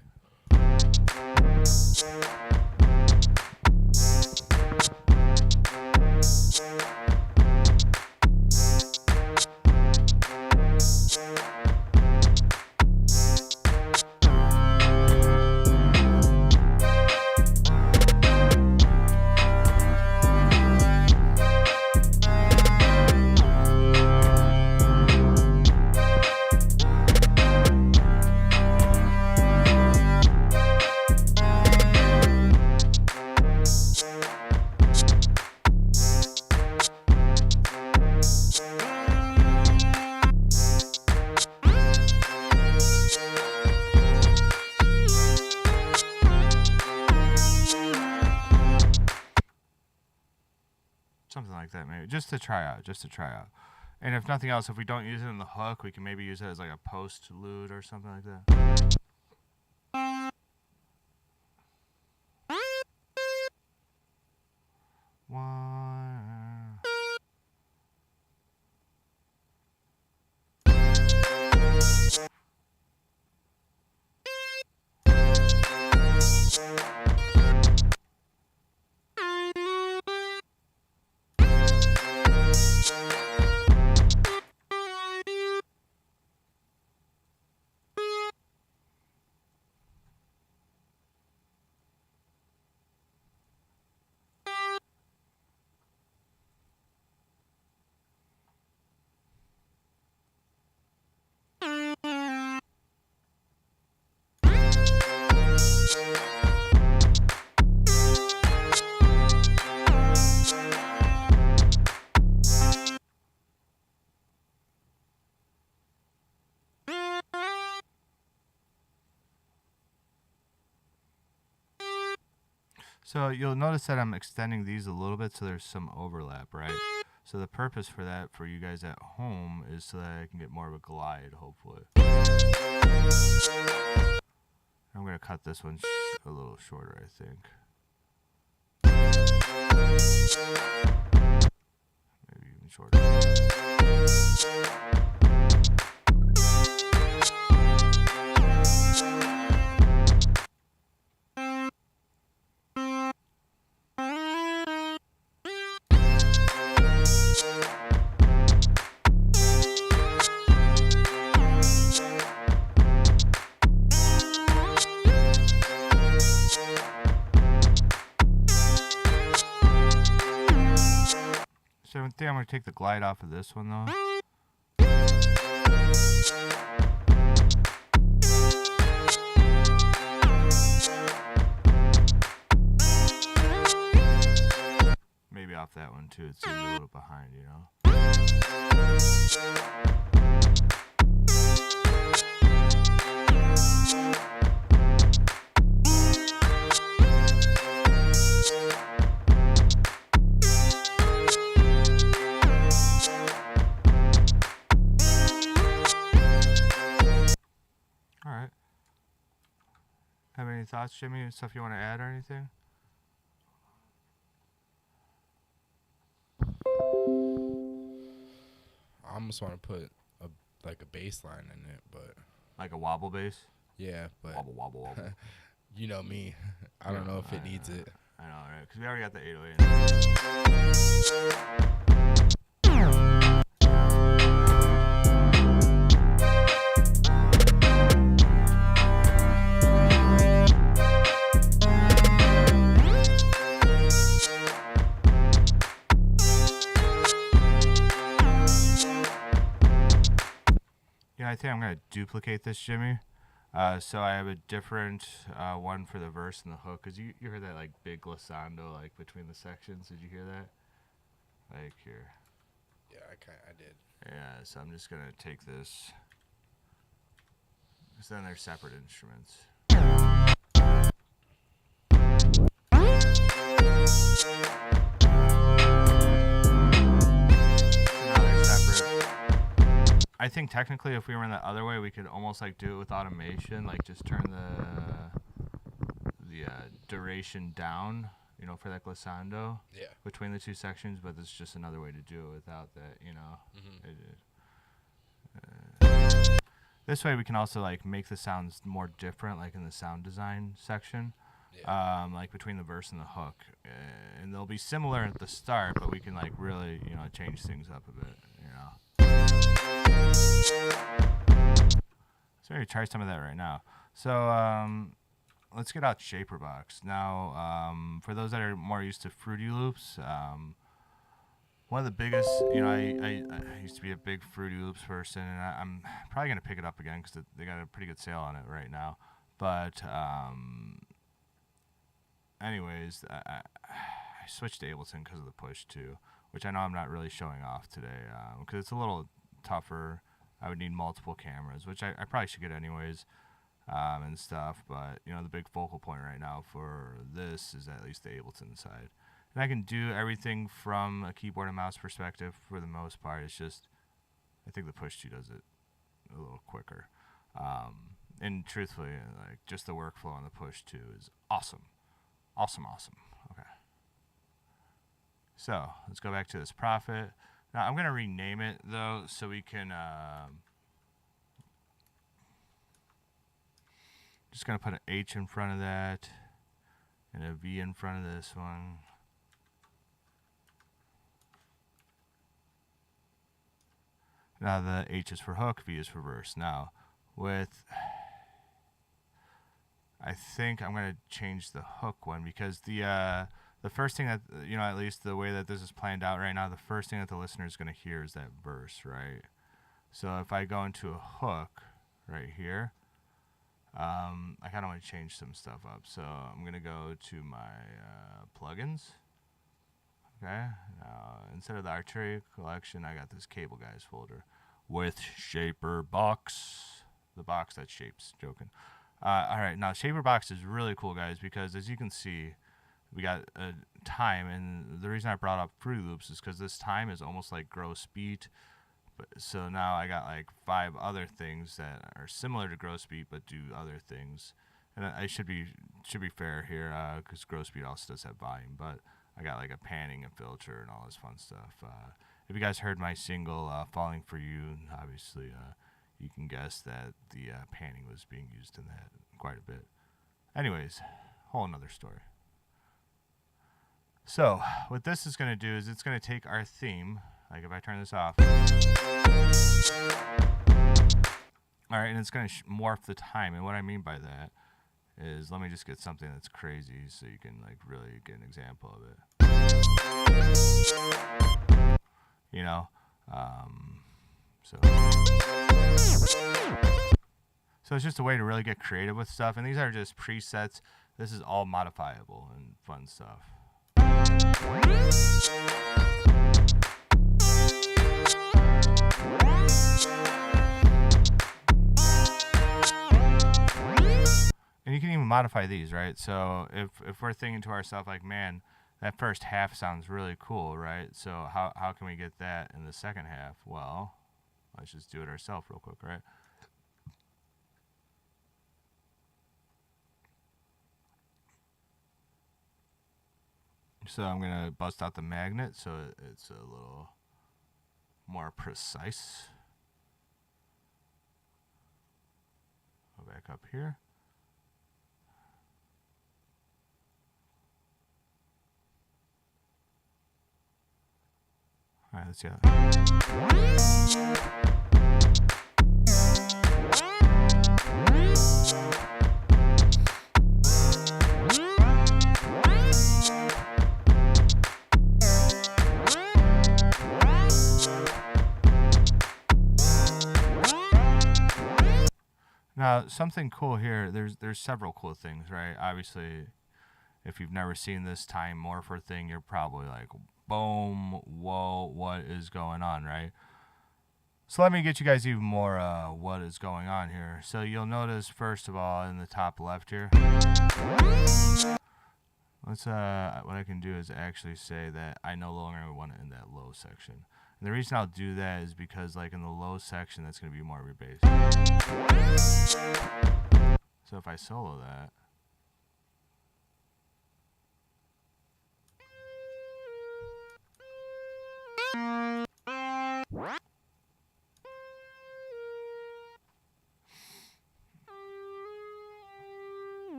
Something like that, maybe just to try out. And if nothing else, if we don't use it in the hook, we can maybe use it as like a postlude or something like that. One. So you'll notice that I'm extending these a little bit so there's some overlap, right? So the purpose for that for you guys at home is so that I can get more of a glide, hopefully. I'm going to cut this one a little shorter, I think. Maybe even shorter. So I think I'm going to take the glide off of this one, though. Maybe off that one, too. It seems a little behind, you know? Alright. Have any thoughts, Jimmy? Stuff you want to add or anything? I almost want to put a bass line in it, but Like a wobble bass? yeah, but Wobble, wobble, wobble. you know me. I don't know if it needs it. I know, right? Because we already got the 808 in there. I think I'm gonna duplicate this Jimmy. So I have a different one for the verse and the hook. Cause you heard that like big glissando like between the sections. Did you hear that? Like here. Yeah, I did. Yeah. So I'm just gonna take this. Cause then they're separate instruments. I think technically if we were in the other way, we could almost like do it with automation, like just turn the duration down, you know, for that glissando Yeah. between the two sections, but it's just another way to do it without that, you know. This way we can also like make the sounds more different, like in the sound design section, like between the verse and the hook, and they'll be similar at the start, but we can like really, you know, change things up a bit, you know. So I'm gonna try some of that right now. So let's get out Shaperbox now. For those that are more used to Fruity Loops, one of the biggest, you know, I used to be a big Fruity Loops person, and I'm probably gonna pick it up again because they got a pretty good sale on it right now. But anyways, I switched to Ableton because of the push too, which I know I'm not really showing off today because it's a little tougher. I would need multiple cameras, which I probably should get anyways, and stuff. But you know, the big focal point right now for this is at least the Ableton side, and I can do everything from a keyboard and mouse perspective for the most part. It's just I think the Push 2 does it a little quicker, and truthfully, like just the workflow on the Push 2 is awesome. Okay, so let's go back to this Prophet. Now I'm gonna rename it though, so we can just gonna put an H in front of that and a V in front of this one. Now the H is for hook, V is for verse. Now with I think I'm gonna change the hook one because the first thing that, you know, at least the way that this is planned out right now, the first thing that the listener is going to hear is that verse, right? So if I go into a hook right here, I kind of want to change some stuff up. So I'm going to go to my plugins. Okay. Now, instead of the Arturia collection, I got this Cable Guys folder with Shaperbox, the box that shapes, joking. All right. Now, Shaperbox is really cool, guys, because as you can see, we got a time, and the reason I brought up Fruity Loops is because this time is almost like gross beat. But so now I got like 5 other things that are similar to gross beat but do other things, and I should be fair here because gross beat also does have volume, but I got like a panning and filter and all this fun stuff. If you guys heard my single "Falling for You," obviously you can guess that the panning was being used in that quite a bit. Anyways, whole another story. So what this is going to do is it's going to take our theme, like if I turn this off, all right, and it's going to morph the time. And what I mean by that is, let me just get something that's crazy so you can like really get an example of it. You know, so it's just a way to really get creative with stuff. And these are just presets. This is all modifiable and fun stuff. And you can even modify these, right? So if we're thinking to ourselves like, man, that first half sounds really cool, right? So how can we get that in the second half? Well, let's just do it ourselves real quick, right? So I'm going to bust out the magnet so it's a little more precise. Go back up here. All right, let's see Now, something cool here. There's several cool things, right? Obviously, if you've never seen this time morpher thing, you're probably like, boom, whoa, what is going on, right? So let me get you guys even more what is going on here. So you'll notice, first of all, in the top left here, let's what I can do is actually say that I no longer want it in that low section. And the reason I'll do that is because, like, in the low section, that's going to be more of your bass. So if I solo that,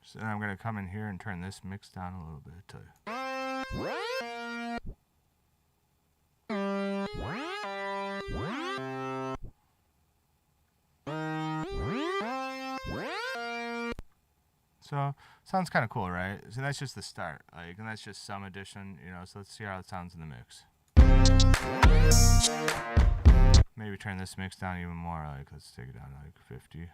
so then I'm going to come in here and turn this mix down a little bit to... So, sounds kind of cool, right? So that's just the start, like, and that's just some addition, you know, so let's see how it sounds in the mix. Maybe turn this mix down even more, like, let's take it down to like 50.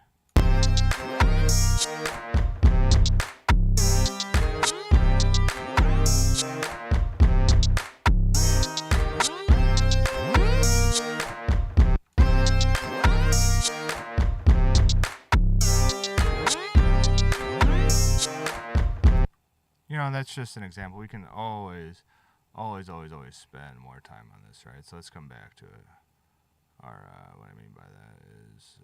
You know, that's just an example. We can always spend more time on this, right? So let's come back to it. Our, what I mean by that is,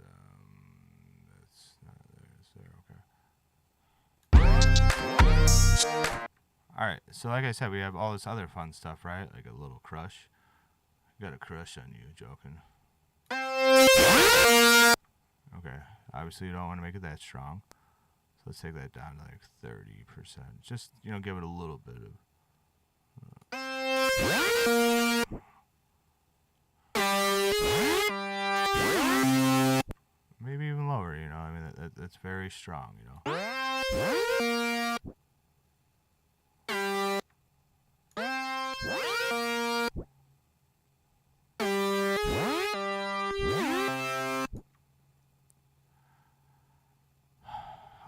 that's not there, okay. Alright, so like I said, we have all this other fun stuff, right? Like a little crush. Got a crush on you, joking. Okay, obviously you don't want to make it that strong. So let's take that down to like 30%. Just, you know, give it a little bit of... maybe even lower, you know. I mean, that's very strong, you know.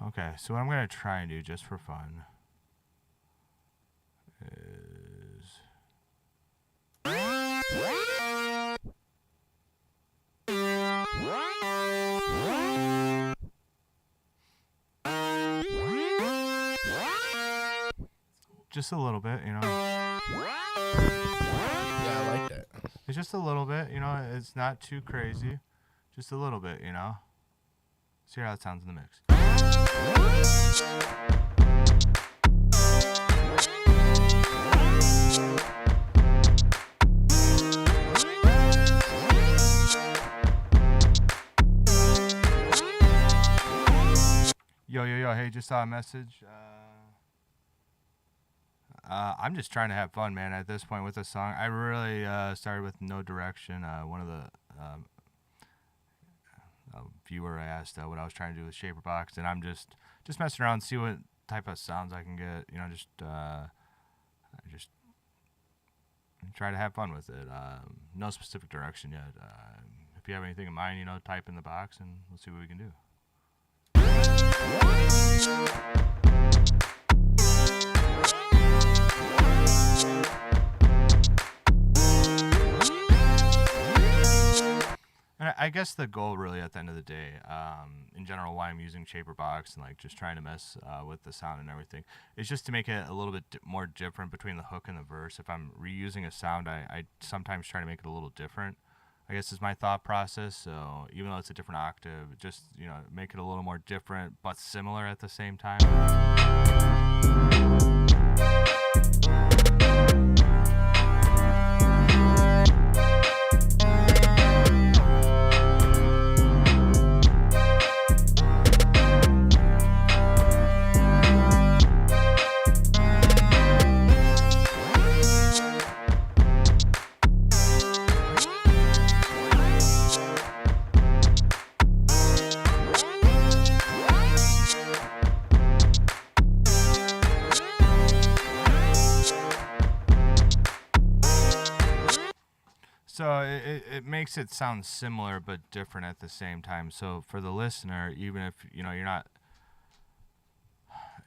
Okay, so what I'm going to try and do just for fun is... just a little bit, you know. Yeah, I like that. It's just a little bit, you know. It's not too crazy. Just a little bit, you know. See how it sounds in the mix. Yo, hey, just saw a message. I'm just trying to have fun, man, at this point with this song. I really started with no direction. One of the viewer asked what I was trying to do with Shaperbox, and I'm just messing around, see what type of sounds I can get. You know, just try to have fun with it. No specific direction yet. If you have anything in mind, you know, type in the box, and we'll see what we can do. And I guess the goal really at the end of the day, in general, why I'm using Shaperbox and like just trying to mess with the sound and everything, is just to make it a little bit more different between the hook and the verse. If I'm reusing a sound, I sometimes try to make it a little different. I guess is my thought process. So even though it's a different octave, just, you know, make it a little more different but similar at the same time. So it makes it sound similar but different at the same time. So for the listener, even if you're not,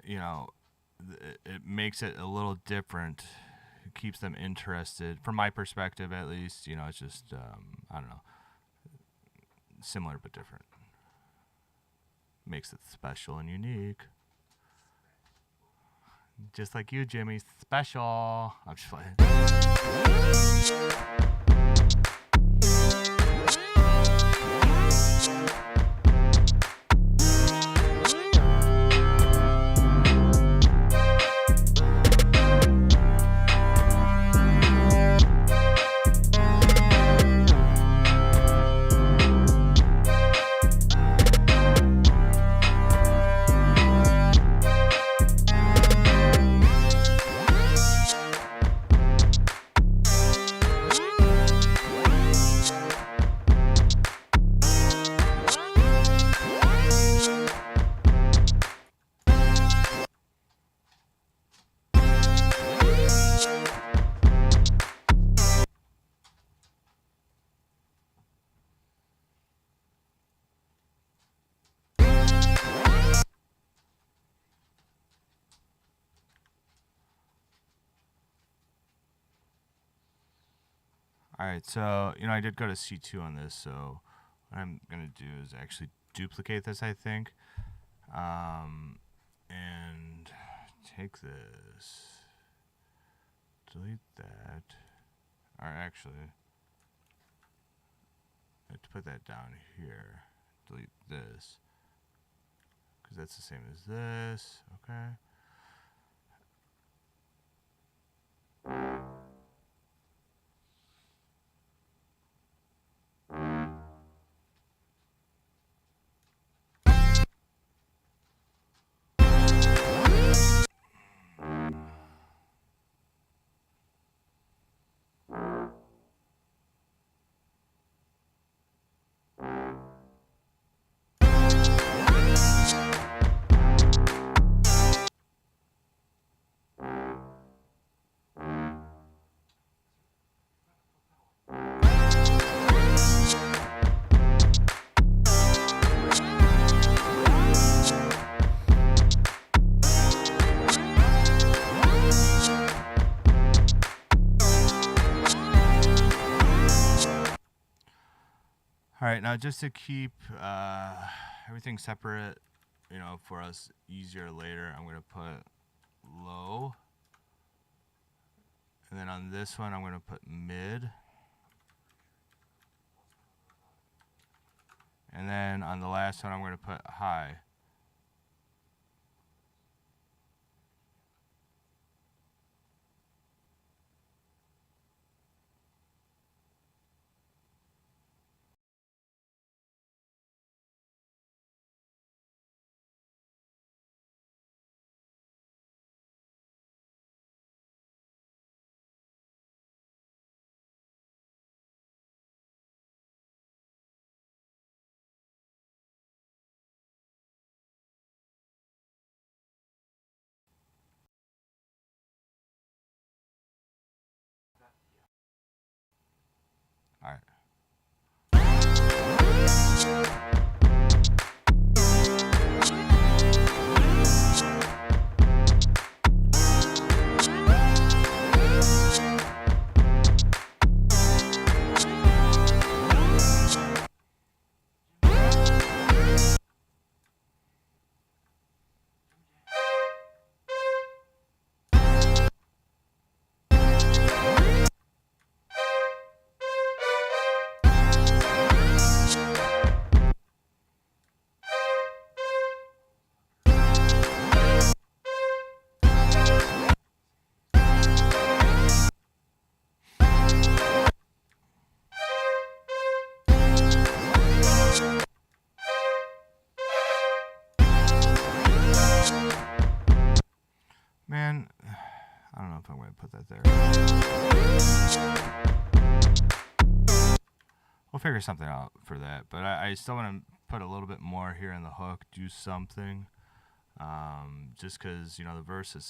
it makes it a little different. It keeps them interested. From my perspective, at least, it's just I don't know, similar but different. Makes it special and unique. Just like you, Jimmy, special. I'm just playing. All right, so, I did go to C2 on this, so what I'm going to do is actually duplicate this, I think, and take this, delete that, or actually, I have to put that down here, delete this, because that's the same as this, okay. All right, now just to keep everything separate, for us easier later, I'm going to put low. And then on this one, I'm going to put mid. And then on the last one, I'm going to put high. All right. Man, I don't know if I'm going to put that there. We'll figure something out for that, but I still want to put a little bit more here in the hook, do something. Just because the verses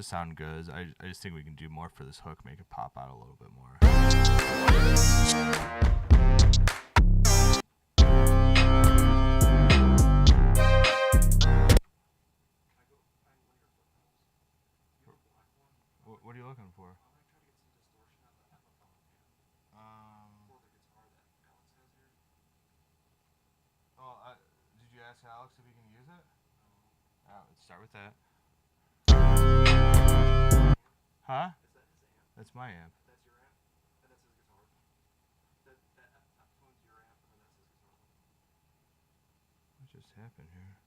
sound good. I just think we can do more for this hook, make it pop out a little bit more. What are you looking for? Did you ask Alex if he can use it? Let's start with that. Huh? That's my amp. That's your amp, and that's his guitar. That phone's your amp, and then that's his guitar. What just happened here?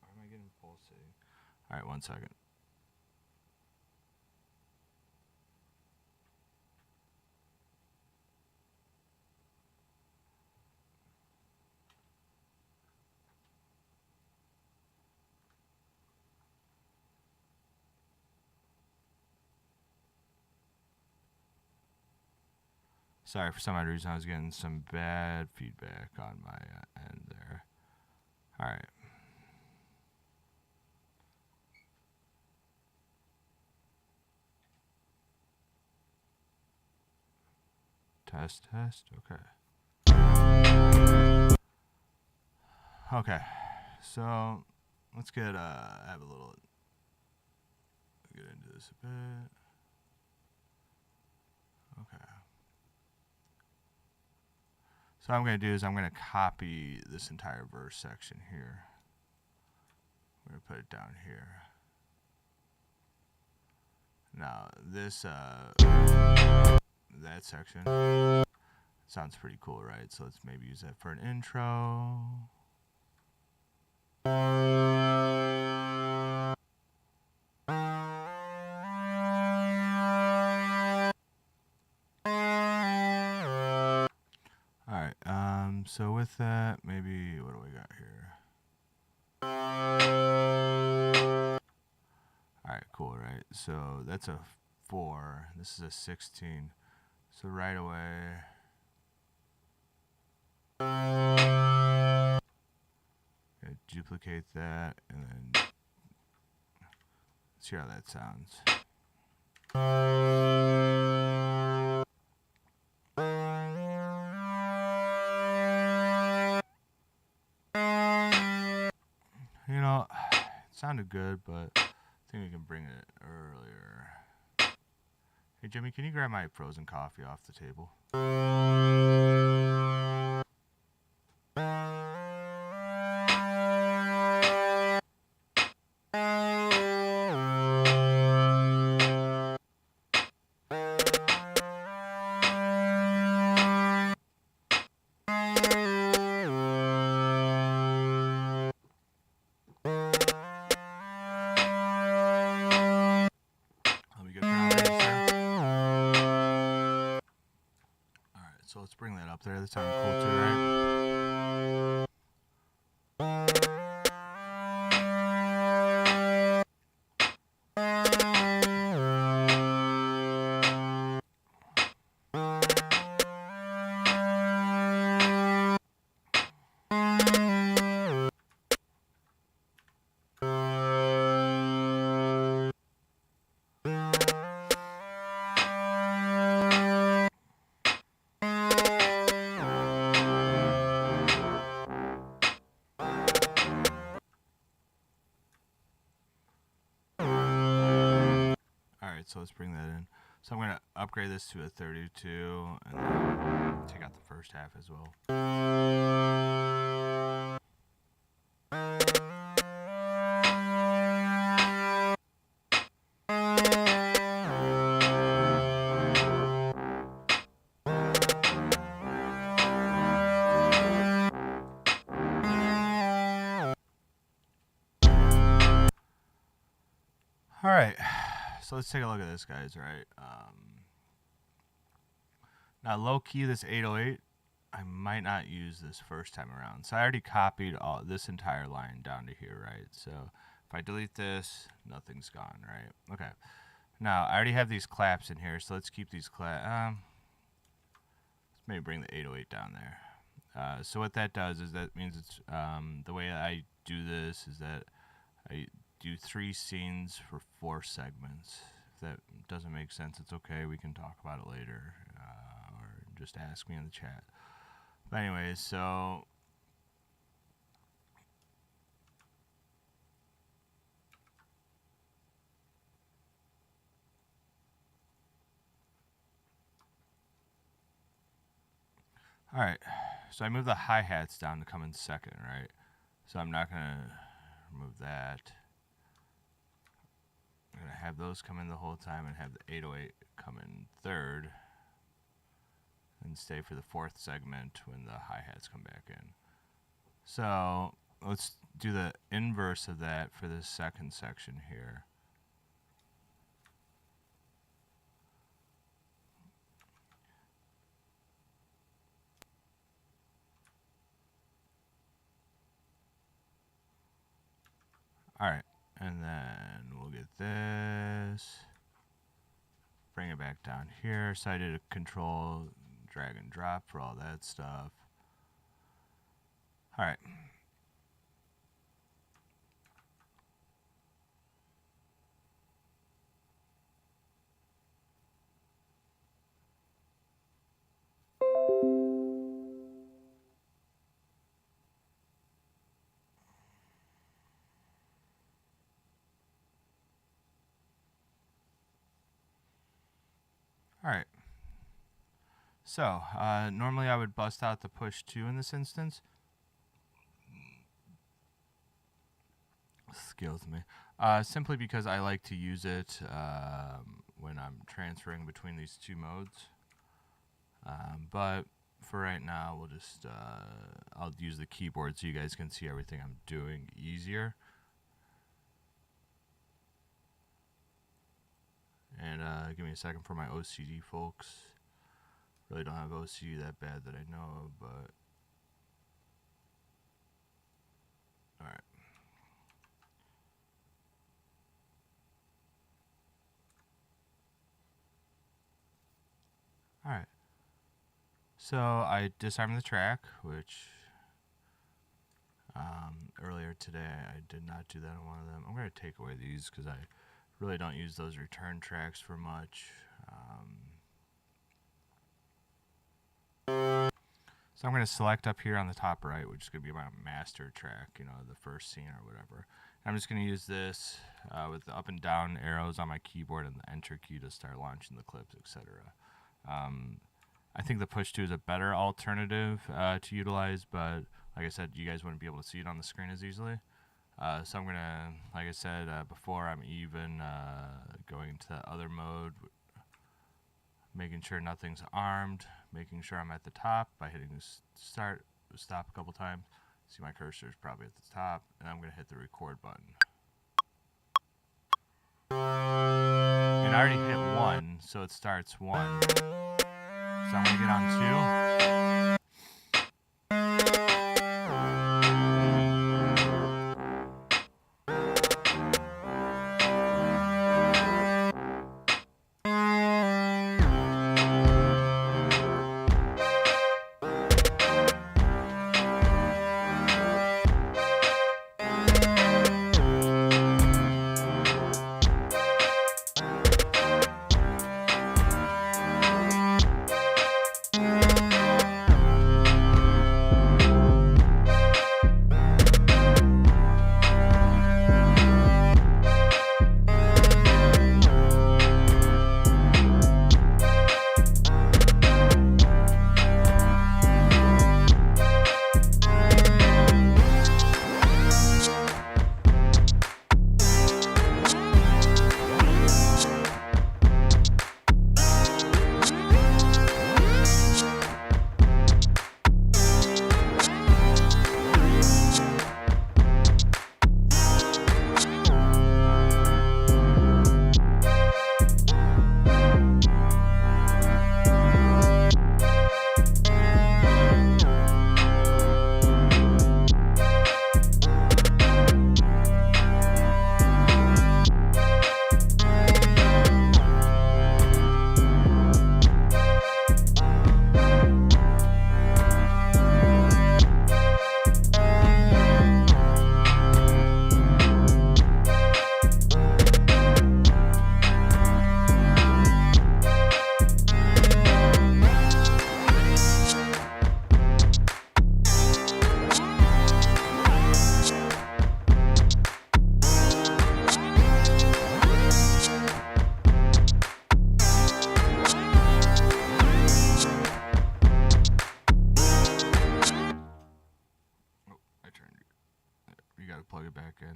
Why am I getting pulsating? All right, 1 second. Sorry, for some odd reason I was getting some bad feedback on my end there. All right. Test. Okay. Okay. So let's get into this a bit. Okay. So what I'm going to do is I'm going to copy this entire verse section here. We're going to put it down here. Now, this, that section sounds pretty cool, right? So let's maybe use that for an intro. So with that, maybe, what do we got here? Alright, cool, right? So that's a 4. This is a 16. So right away, gonna duplicate that, and then let's hear how that sounds. It sounded good, but I think we can bring it earlier. Hey, Jimmy, can you grab my frozen coffee off the table? So let's bring that up there. That sounds cool too, right? So let's bring that in. So I'm going to upgrade this to a 32 and then take out the first half as well. All right. So let's take a look at this, guys, right? Now, low-key, this 808, I might not use this first time around. So I already copied this entire line down to here, right? So if I delete this, nothing's gone, right? Okay. Now, I already have these claps in here, so let's keep these claps. Let's maybe bring the 808 down there. So what that does is that means it's the way I do this is that I do 3 scenes for 4 segments. If that doesn't make sense, it's okay. We can talk about it later, or just ask me in the chat. But anyways, so all right, so I move the hi-hats down to come in second, right? So I'm not gonna remove that. I'm gonna have those come in the whole time and have the 808 come in third, and stay for the 4th segment when the hi-hats come back in. So let's do the inverse of that for this second section here. Alright, and then we'll get this, bring it back down here. So I did a control, drag and drop for all that stuff. Alright. Alright, so normally I would bust out the push 2 in this instance. Skills me. Simply because I like to use it when I'm transferring between these 2 modes. But for right now, we'll just, I'll use the keyboard so you guys can see everything I'm doing easier. And give me a second for my OCD, folks. Really don't have OCD that bad that I know of, but alright. Alright. So I disarmed the track, which earlier today I did not do that on one of them. I'm going to take away these because I really don't use those return tracks for much. So I'm going to select up here on the top right, which is going to be my master track, you know, the first scene or whatever. And I'm just going to use this with the up and down arrows on my keyboard and the enter key to start launching the clips, etc. I think the push 2 is a better alternative to utilize, but like I said, you guys wouldn't be able to see it on the screen as easily. So I'm going to, like I said before, I'm even going to the other mode, making sure nothing's armed, making sure I'm at the top by hitting stop a couple times. See my cursor is probably at the top, and I'm going to hit the record button. And I already hit 1, so it starts 1. So I'm going to get on 2.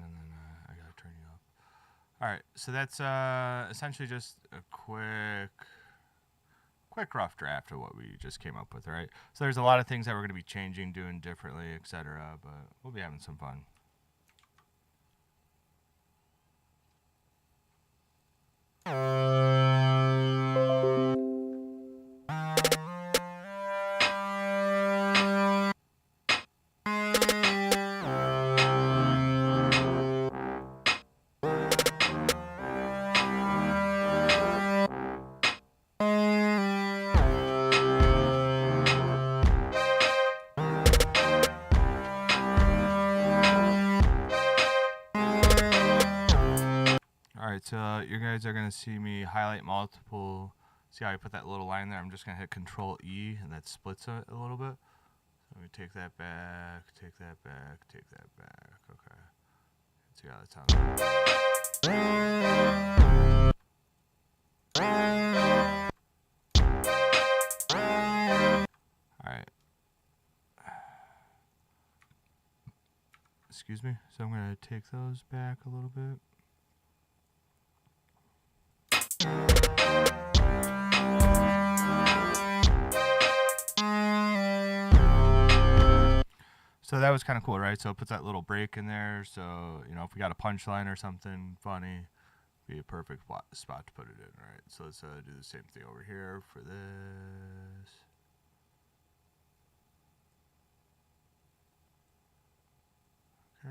and then I gotta turn you up. All right, so that's essentially just a quick rough draft of what we just came up with, right? So there's a lot of things that we're gonna be changing, doing differently, etc. But we'll be having some fun. Alright, so you guys are going to see me highlight multiple. See how I put that little line there? I'm just going to hit Control E, and that splits it a little bit. So let me take that back, take that back, take that back. Okay. See how that sounds. Alright. Excuse me. So I'm going to take those back a little bit. So that was kind of cool, right? So it puts that little break in there. So, you know, if we got a punchline or something funny, be a perfect spot to put it in, right? So let's do the same thing over here for this. Okay.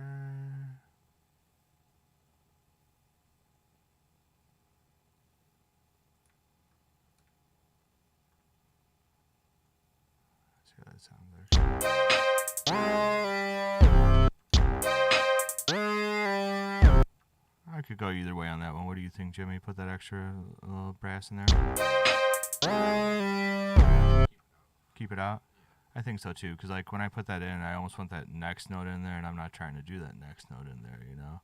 See how that sounds there. I could go either way on that one. What do you think, Jimmy? Put that extra little brass in there? Keep it out? I think so too, because like when I put that in, I almost want that next note in there, and I'm not trying to do that next note in there, you know?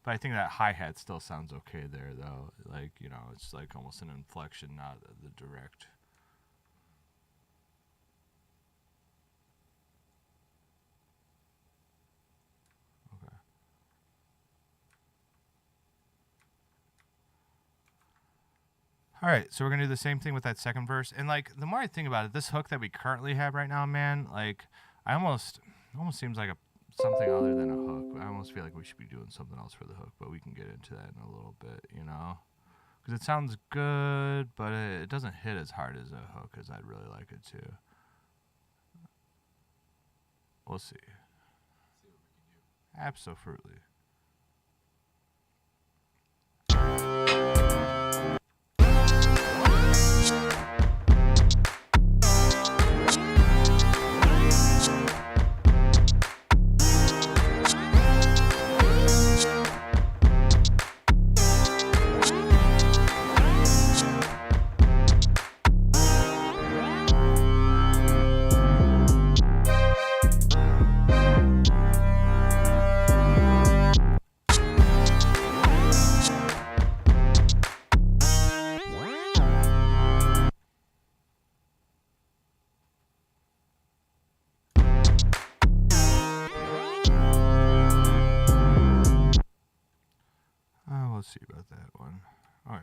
But I think that hi-hat still sounds okay there, though. Like, you know, it's like almost an inflection, not the direct. Okay. All right, so we're going to do the same thing with that second verse. And, like, the more I think about it, this hook that we currently have right now, man, like, it almost seems like something other than a hook. I almost feel like we should be doing something else for the hook, but we can get into that in a little bit, you know? Because it sounds good, but it doesn't hit as hard as a hook as I'd really like it to. We'll see. See what we can do. Absolutely. We'll see about that one. All right.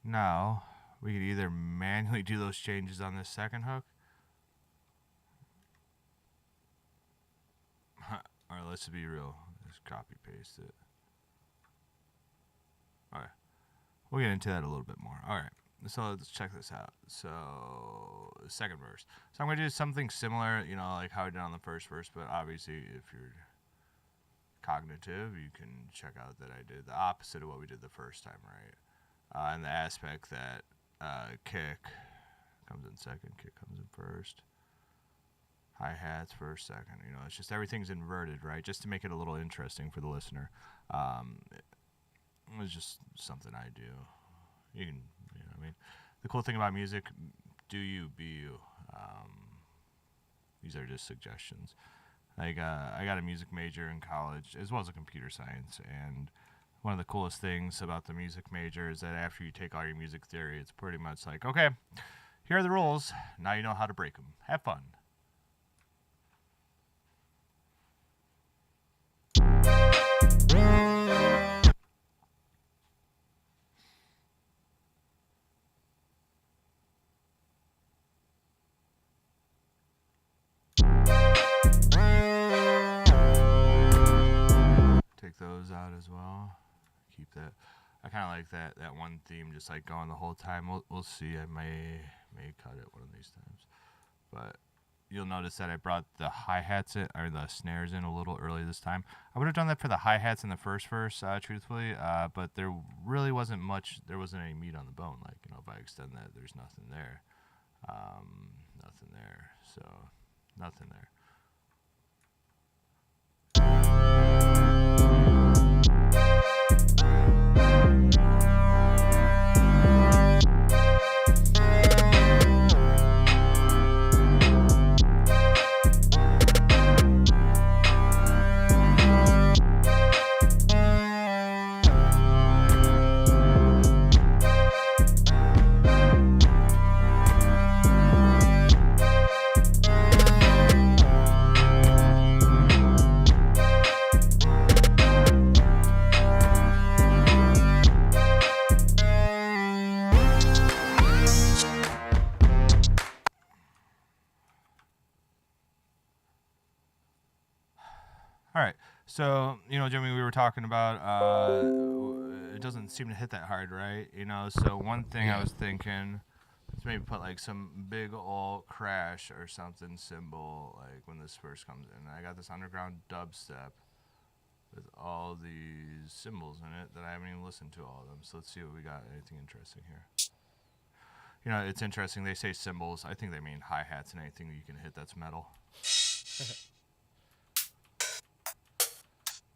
Now, we could either manually do those changes on this second hook, or let's be real, just copy paste it. All right. We'll get into that a little bit more. All right. So let's check this out. So, the second verse. So I'm going to do something similar, you know, like how I did on the first verse, but obviously if you're cognitive, you can check out that I did the opposite of what we did the first time, right? And the aspect that kick comes in second, kick comes in first, hi-hats first, second. You know, it's just everything's inverted, right? Just to make it a little interesting for the listener. It's just something I do. You can, you know, I mean, the cool thing about music, do you, be you. These are just suggestions. Like, I got a music major in college, as well as a computer science, and one of the coolest things about the music major is that after you take all your music theory, it's pretty much like, okay, Here are the rules. Now you know how to break them. Have fun. Take those out as well. Keep that. I kind of like that one theme just like going the whole time. We'll see. I may cut it one of these times, but you'll notice that I brought the hi-hats in, or the snares in a little early this time. I would have done that for the hi-hats in the first verse, truthfully, but there really wasn't much. There wasn't any meat on the bone. Like, you know, if I extend that, there's nothing there. Nothing there. So nothing there. All right, so, you know, Jimmy, we were talking about it doesn't seem to hit that hard, right? You know, so one thing I was thinking is maybe put like some big ol' crash or something symbol, like when this first comes in. I got this underground dubstep with all these symbols in it that I haven't even listened to all of them. So let's see what we got. Anything interesting here? You know, it's interesting. They say symbols. I think they mean hi-hats and anything that you can hit that's metal.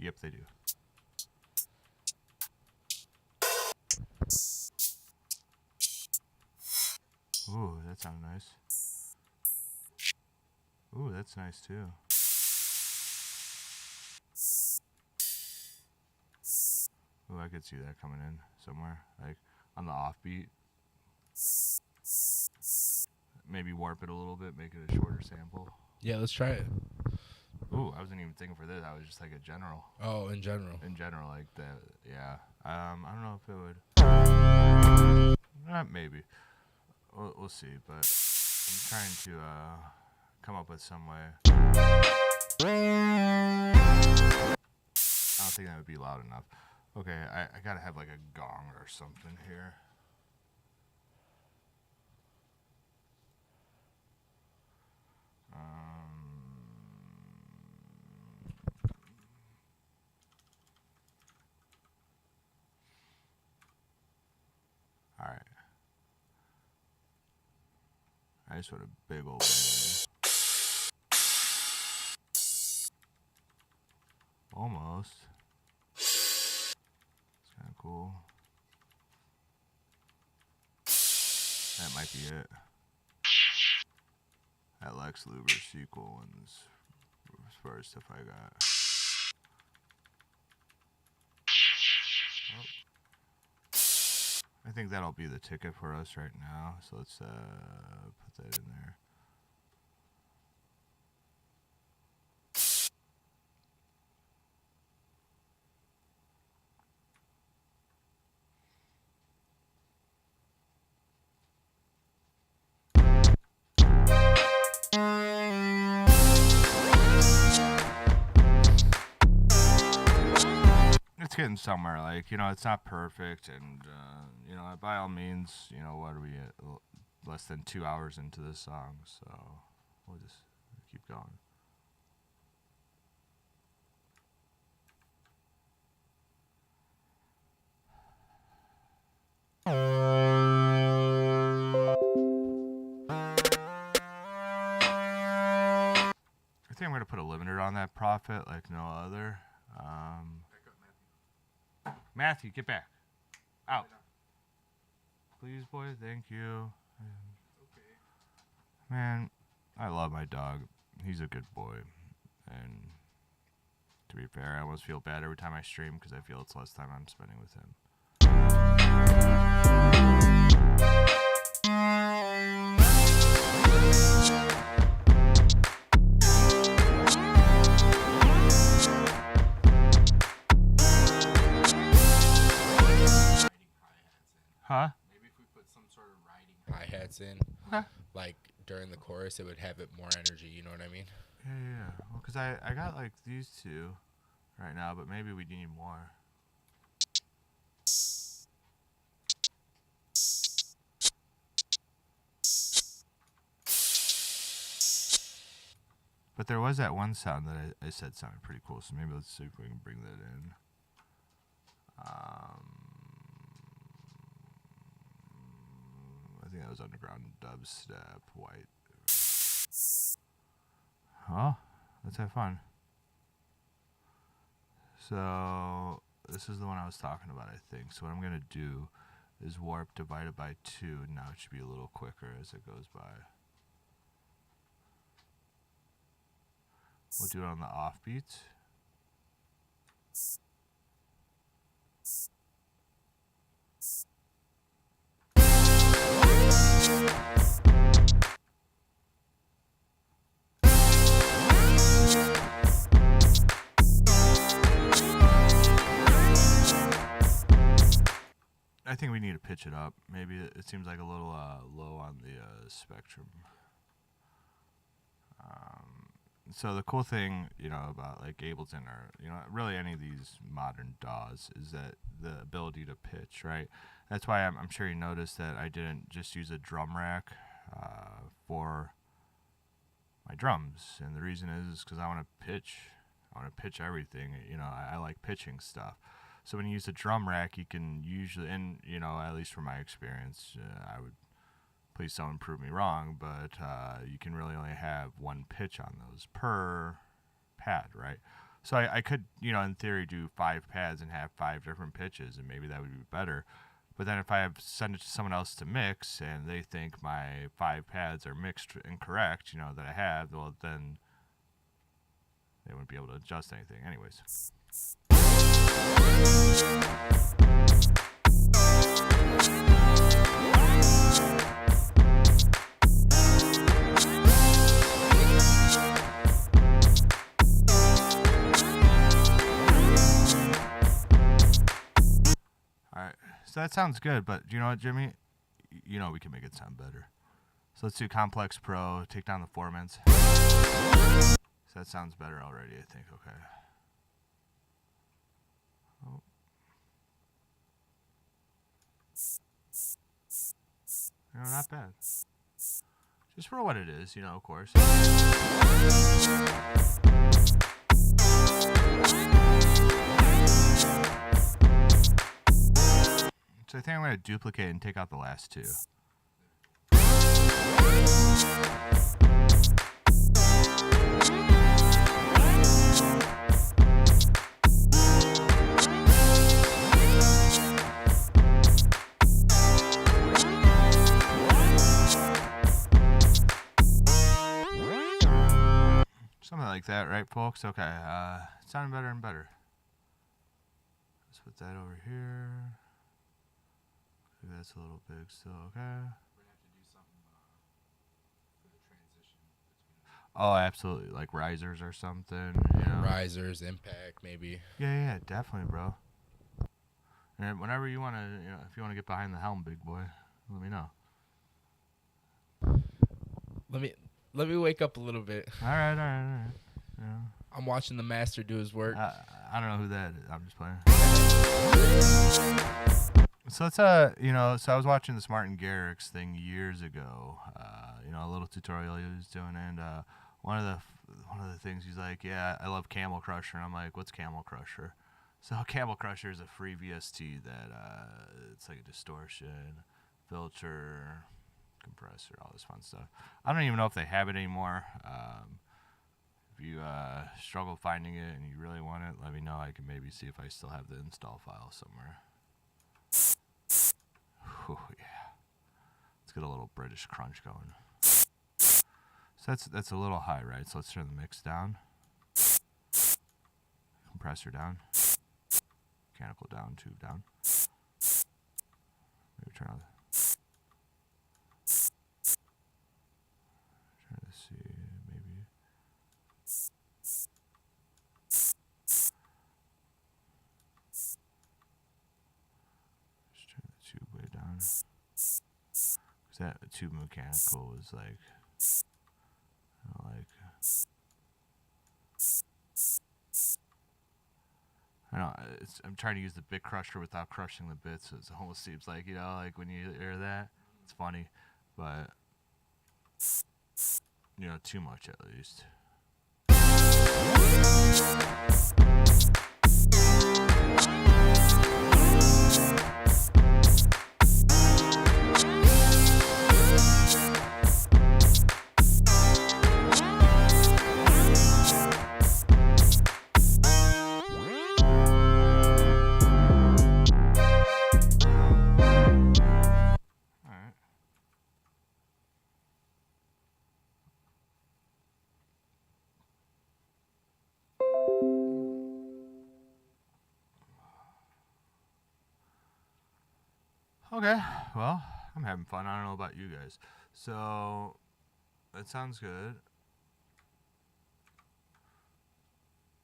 Yep, they do. Ooh, that sounds nice. Ooh, that's nice too. Ooh, I could see that coming in somewhere, like on the offbeat. Maybe warp it a little bit, make it a shorter sample. Yeah, let's try it. Ooh, I wasn't even thinking for this. I was just like a general. Oh, in general. In general, like that. Yeah. I don't know if it would. Maybe. We'll see. But I'm trying to come up with some way. I don't think that would be loud enough. Okay, I gotta have like a gong or something here. All right. I just want a big old bang. Almost. It's kind of cool. That might be it. That Lex Luger sequel one's as far as stuff I got. Oh. I think that'll be the ticket for us right now. So let's put that in there. It's getting somewhere, like, you know, it's not perfect, and, you know, by all means, you know, what are we at? Less than 2 hours into this song, so we'll just keep going. I think I'm going to put a limiter on that Prophet like no other. Matthew, get back. Out. Please, boy. Thank you. Okay. Man, I love my dog. He's a good boy. And to be fair, I almost feel bad every time I stream because I feel it's less time I'm spending with him. Huh? Maybe if we put some sort of riding hi-hats in, Okay. like during the chorus, it would have it more energy. You know what I mean? Yeah. Well, because I got like these two right now, but maybe we need more. But there was that one sound that I said sounded pretty cool, so maybe let's see if we can bring that in. I think that was underground dubstep, white. Oh, let's have fun. So this is the one I was talking about, I think. So what I'm gonna do is warp divided by 2. Now it should be a little quicker as it goes by. We'll do it on the offbeats. I think we need to pitch it up. Maybe it seems like a little low on the spectrum. So the cool thing, about like Ableton or really any of these modern DAWs is that the ability to pitch, right? That's why I'm sure you noticed that I didn't just use a drum rack for my drums, and the reason is because I want to pitch. I want to pitch everything. I like pitching stuff. So when you use a drum rack, you can usually, and at least from my experience, I would. Please don't prove me wrong, but you can really only have one pitch on those per pad, right? So I could, in theory, do 5 pads and have 5 different pitches, and maybe that would be better. But then if I send it to someone else to mix, and they think my 5 pads are mixed incorrect, that I have, well, then they wouldn't be able to adjust anything. Anyways. So that sounds good, but you know what, Jimmy? We can make it sound better. So let's do Complex Pro, take down the formants. So that sounds better already, I think. Okay. Oh. Not bad. Just for what it is, of course. So I think I'm going to duplicate and take out the last 2. Something like that, right, folks? Okay, sounding better and better. Let's put that over here. Maybe that's a little big still, okay. We're gonna have to do something for the transition between. Oh, absolutely, like risers or something. Risers, impact, maybe. Yeah, definitely, bro. And whenever you wanna, if you wanna get behind the helm, big boy, let me know. Let me wake up a little bit. All right. Yeah. I'm watching the master do his work. I don't know who that is. I'm just playing. So it's so I was watching this Martin Garrix thing years ago. A little tutorial he was doing, and one of the things he's like, yeah, I love Camel Crusher, and I'm like, what's Camel Crusher? So Camel Crusher is a free VST that it's like a distortion, filter, compressor, all this fun stuff. I don't even know if they have it anymore. If you struggle finding it and you really want it, let me know. I can maybe see if I still have the install file somewhere. Whew, yeah. Let's get a little British crunch going. So that's a little high, right? So let's turn the mix down. Compressor down. Mechanical down, tube down. Maybe turn on the... Trying to see, maybe... Just turn the tube way down. 'Cause that tube mechanical was like, I don't like. I know I'm trying to use the bit crusher without crushing the bits. So it almost seems like, you know, like when you hear that, it's funny, but you know, too much at least. Alright. Okay, well, I'm having fun. I don't know about you guys. So, that sounds good.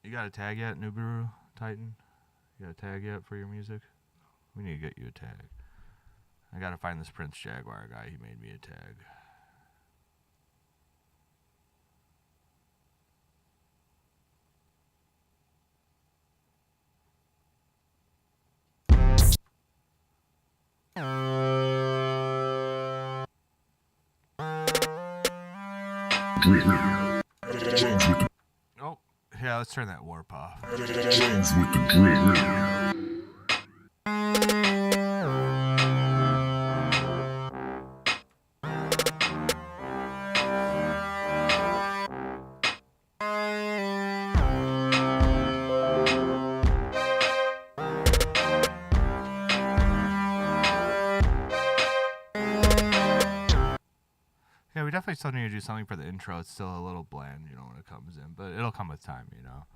You got a tag yet, Nubaru Titan? You got a tag yet for your music? We need to get you a tag. I gotta find this Prince Jaguar guy. He made me a tag. Oh, yeah, let's turn that warp off. Yeah, we definitely still need to do something for the intro. It's still a little bland, you know, when it comes in, but it'll come with time, you know.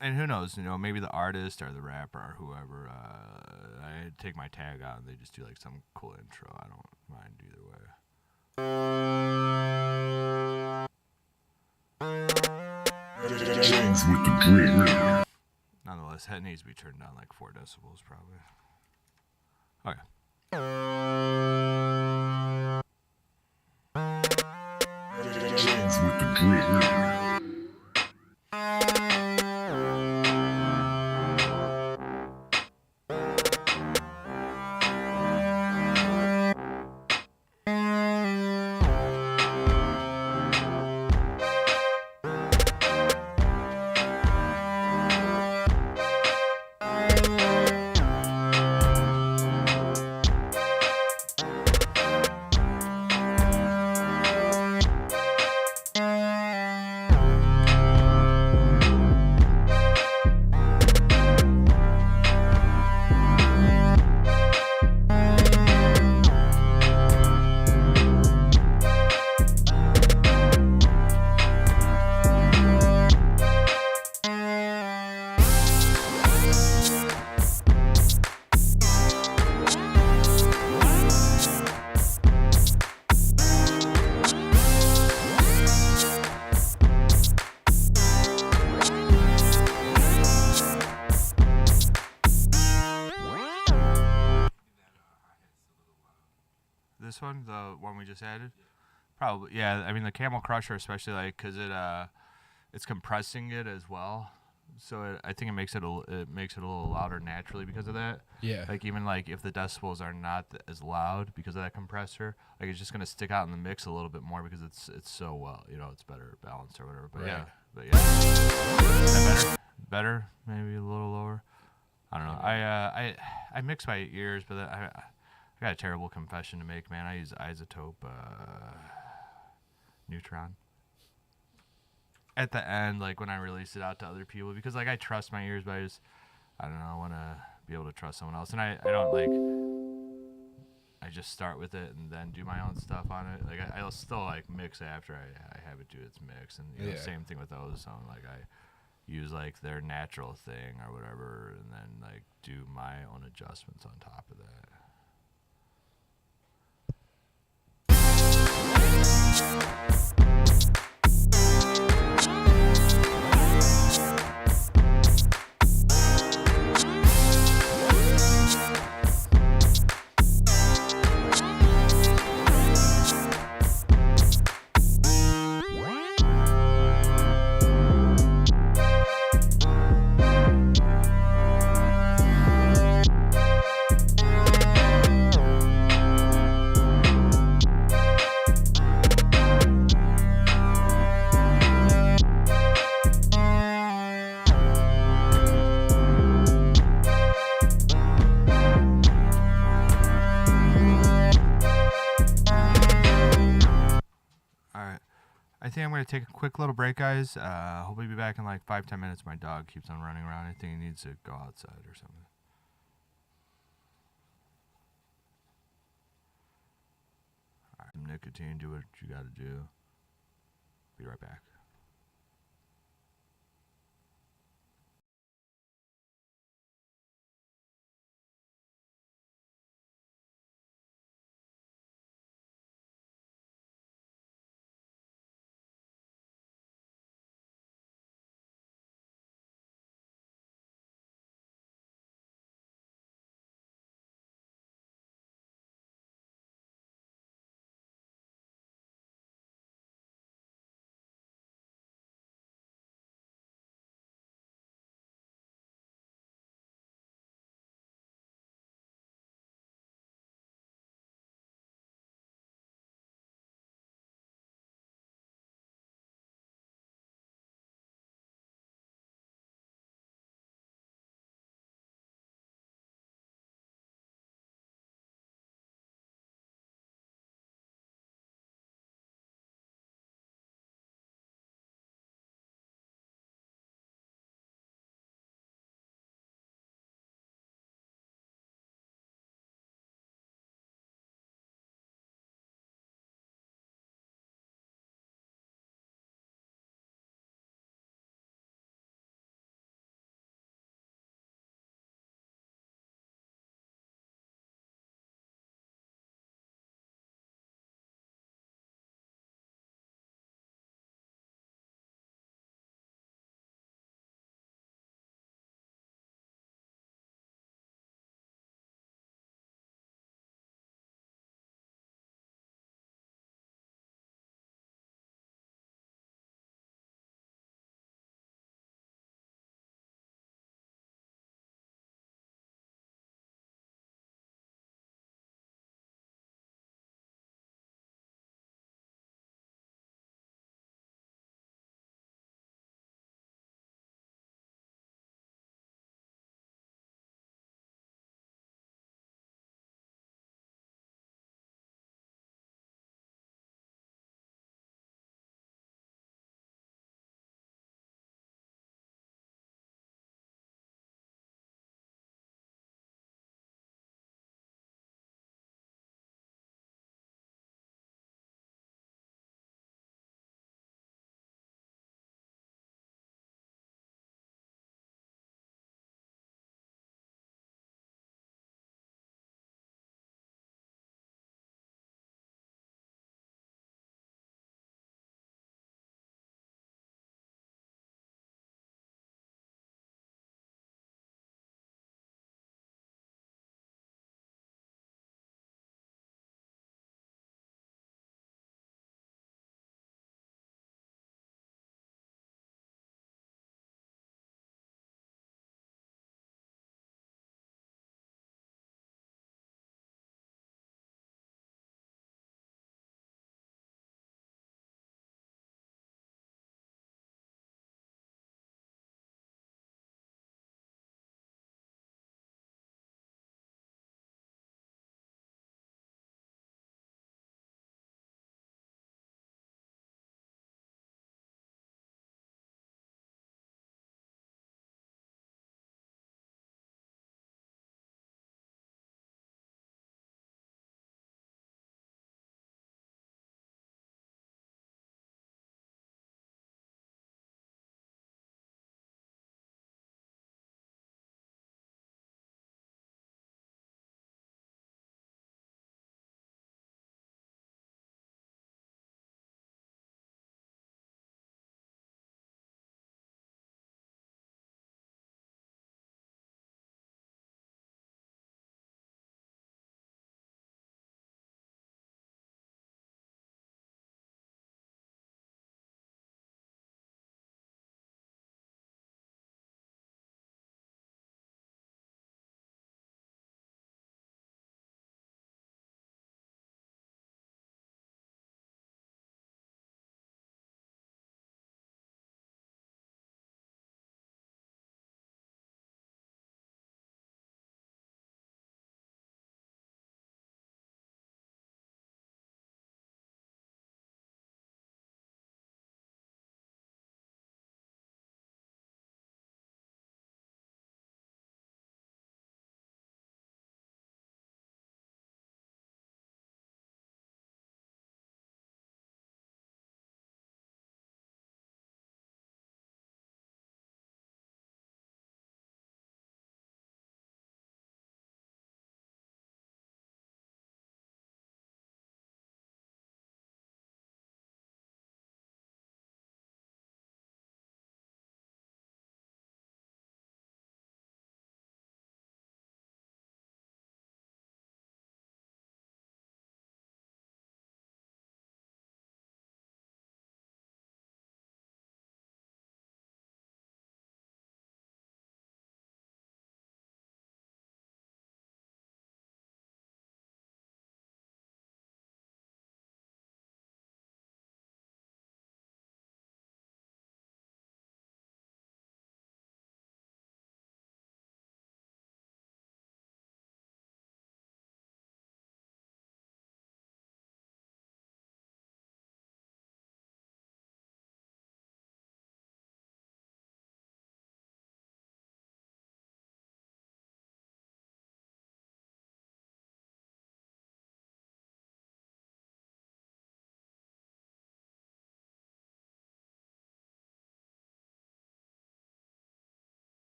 And who knows, you know, maybe the artist or the rapper or whoever, I take my tag out and they just do like some cool intro. I don't mind either way. Nonetheless, that needs to be turned down like 4 decibels probably. Okay. This one, the one we just added, probably, yeah. I mean, the Camel Crusher, especially like, cause it's compressing it as well, so I think it makes it a little louder naturally because of that. Yeah. Like even like if the decibels are not as loud because of that compressor, like it's just gonna stick out in the mix a little bit more because it's so well, you know, it's better balanced or whatever. But Right. yeah, is that better, maybe a little lower. I don't know. I mix my ears, but I got a terrible confession to make, man. I use Isotope Neutron at the end, like when I release it out to other people, because like I trust my ears, but I don't know, I want to be able to trust someone else, and I don't like. I just start with it and then do my own stuff on it. Like I'll still like mix after I have it do its mix, and you know, same thing with those. So like I use like their natural thing or whatever, and then like do my own adjustments on top of that. I'm going to take a quick little break, guys. Hopefully be back in like 5-10 minutes. My dog keeps on running around. I think he needs to go outside or something. All right, some nicotine, do what you got to do. Be right back.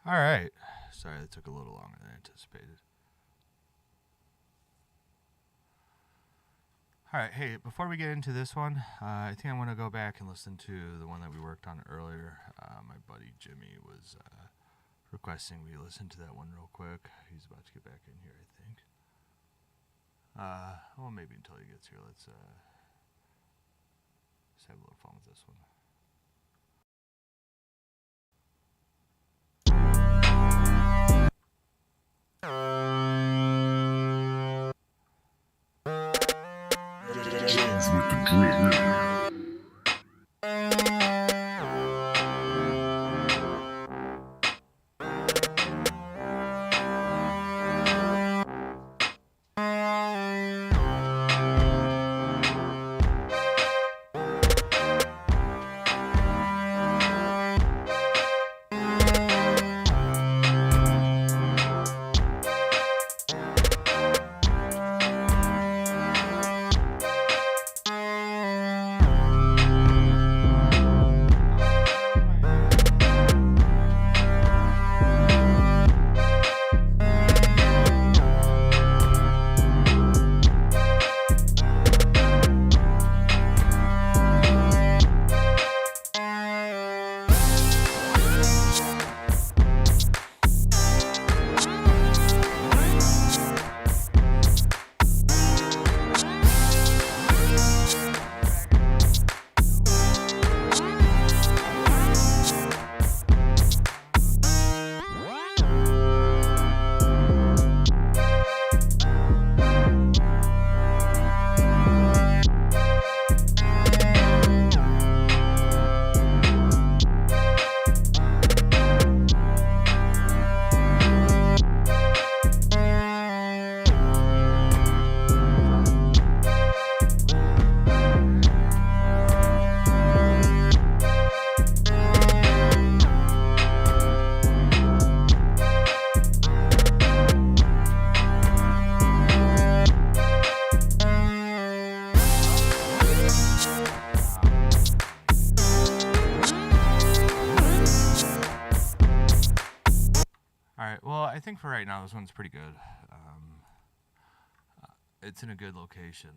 All right. Sorry, that took a little longer than anticipated. All right, hey, before we get into this one, I think I want to go back and listen to the one that we worked on earlier. My buddy Jimmy was requesting we listen to that one real quick. He's about to get back in here, I think. Well, maybe until he gets here. Let's have a little fun with this one. James with the drip. Alright, well, I think for right now, this one's pretty good. It's in a good location.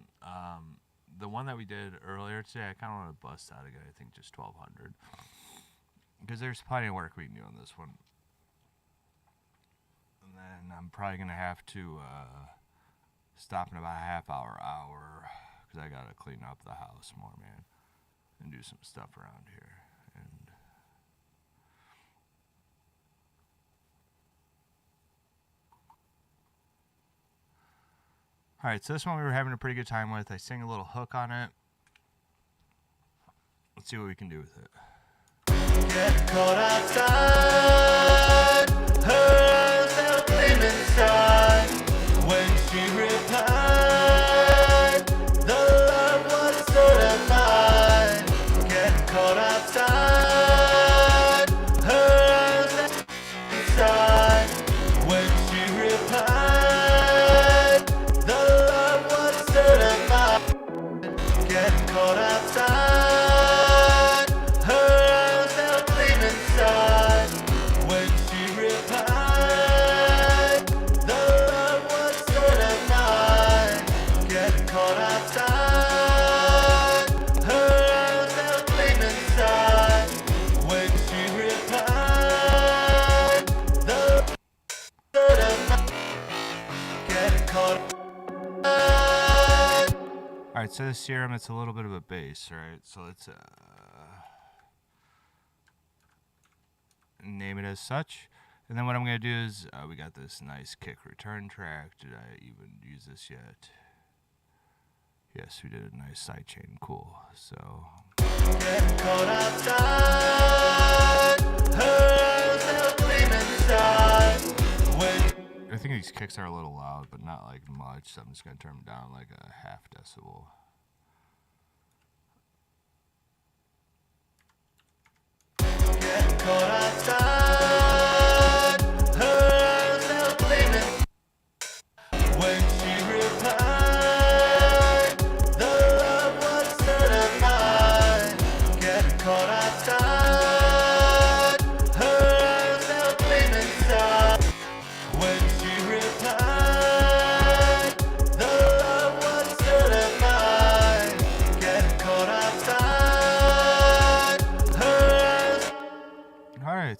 The one that we did earlier today, I kind of want to bust out again, I think just 1200. Because there's plenty of work we can do on this one. And then I'm probably going to have to stop in about a half hour, because I got to clean up the house more, man. And do some stuff around here. And alright, so this one we were having a pretty good time with. I sing a little hook on it. Let's see what we can do with it. Get caught outside, her eyes now flame inside. When she replied, the love was certified. Get caught outside, her eyes now inside. When she replied, the love was certified. Get caught outside. Alright, so this serum, it's a little bit of a bass, right? So let's name it as such. And then what I'm going to do is, we got this nice kick return track. Did I even use this yet? Yes, we did a nice sidechain. Cool. So Get caught outside, her eyes now flame inside. When I think these kicks are a little loud, but not like much. So I'm just going to turn them down like a half decibel. get caught outside, her eyes now flame inside. When she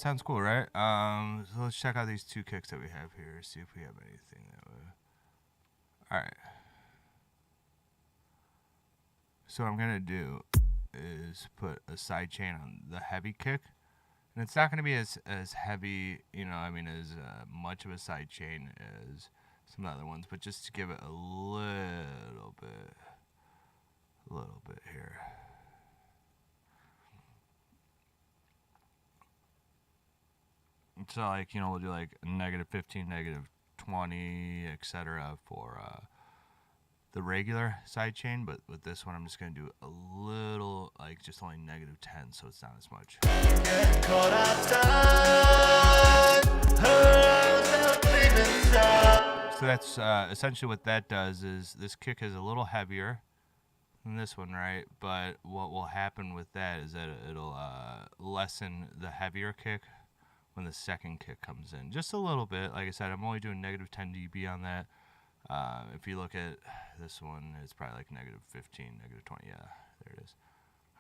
sounds cool, right? So let's check out these two kicks that we have here. See if we have anything that would. All right. So what I'm gonna do is put a side chain on the heavy kick, and it's not gonna be as heavy, you know, I mean, as much of a side chain as some other ones, but just to give it a little bit here. So like, you know, we'll do like -15, -20, etc. for the regular side chain, but with this one I'm just gonna do a little, like just only -10, so it's not as much. Get caught outside, her eyes are gleaming star. So that's essentially what that does. Is this kick is a little heavier than this one, right? But what will happen with that is that it'll lessen the heavier kick when the second kick comes in, just a little bit. Like I said, I'm only doing -10 dB on that. If you look at this one, it's probably like -15, -20. Yeah, there it is.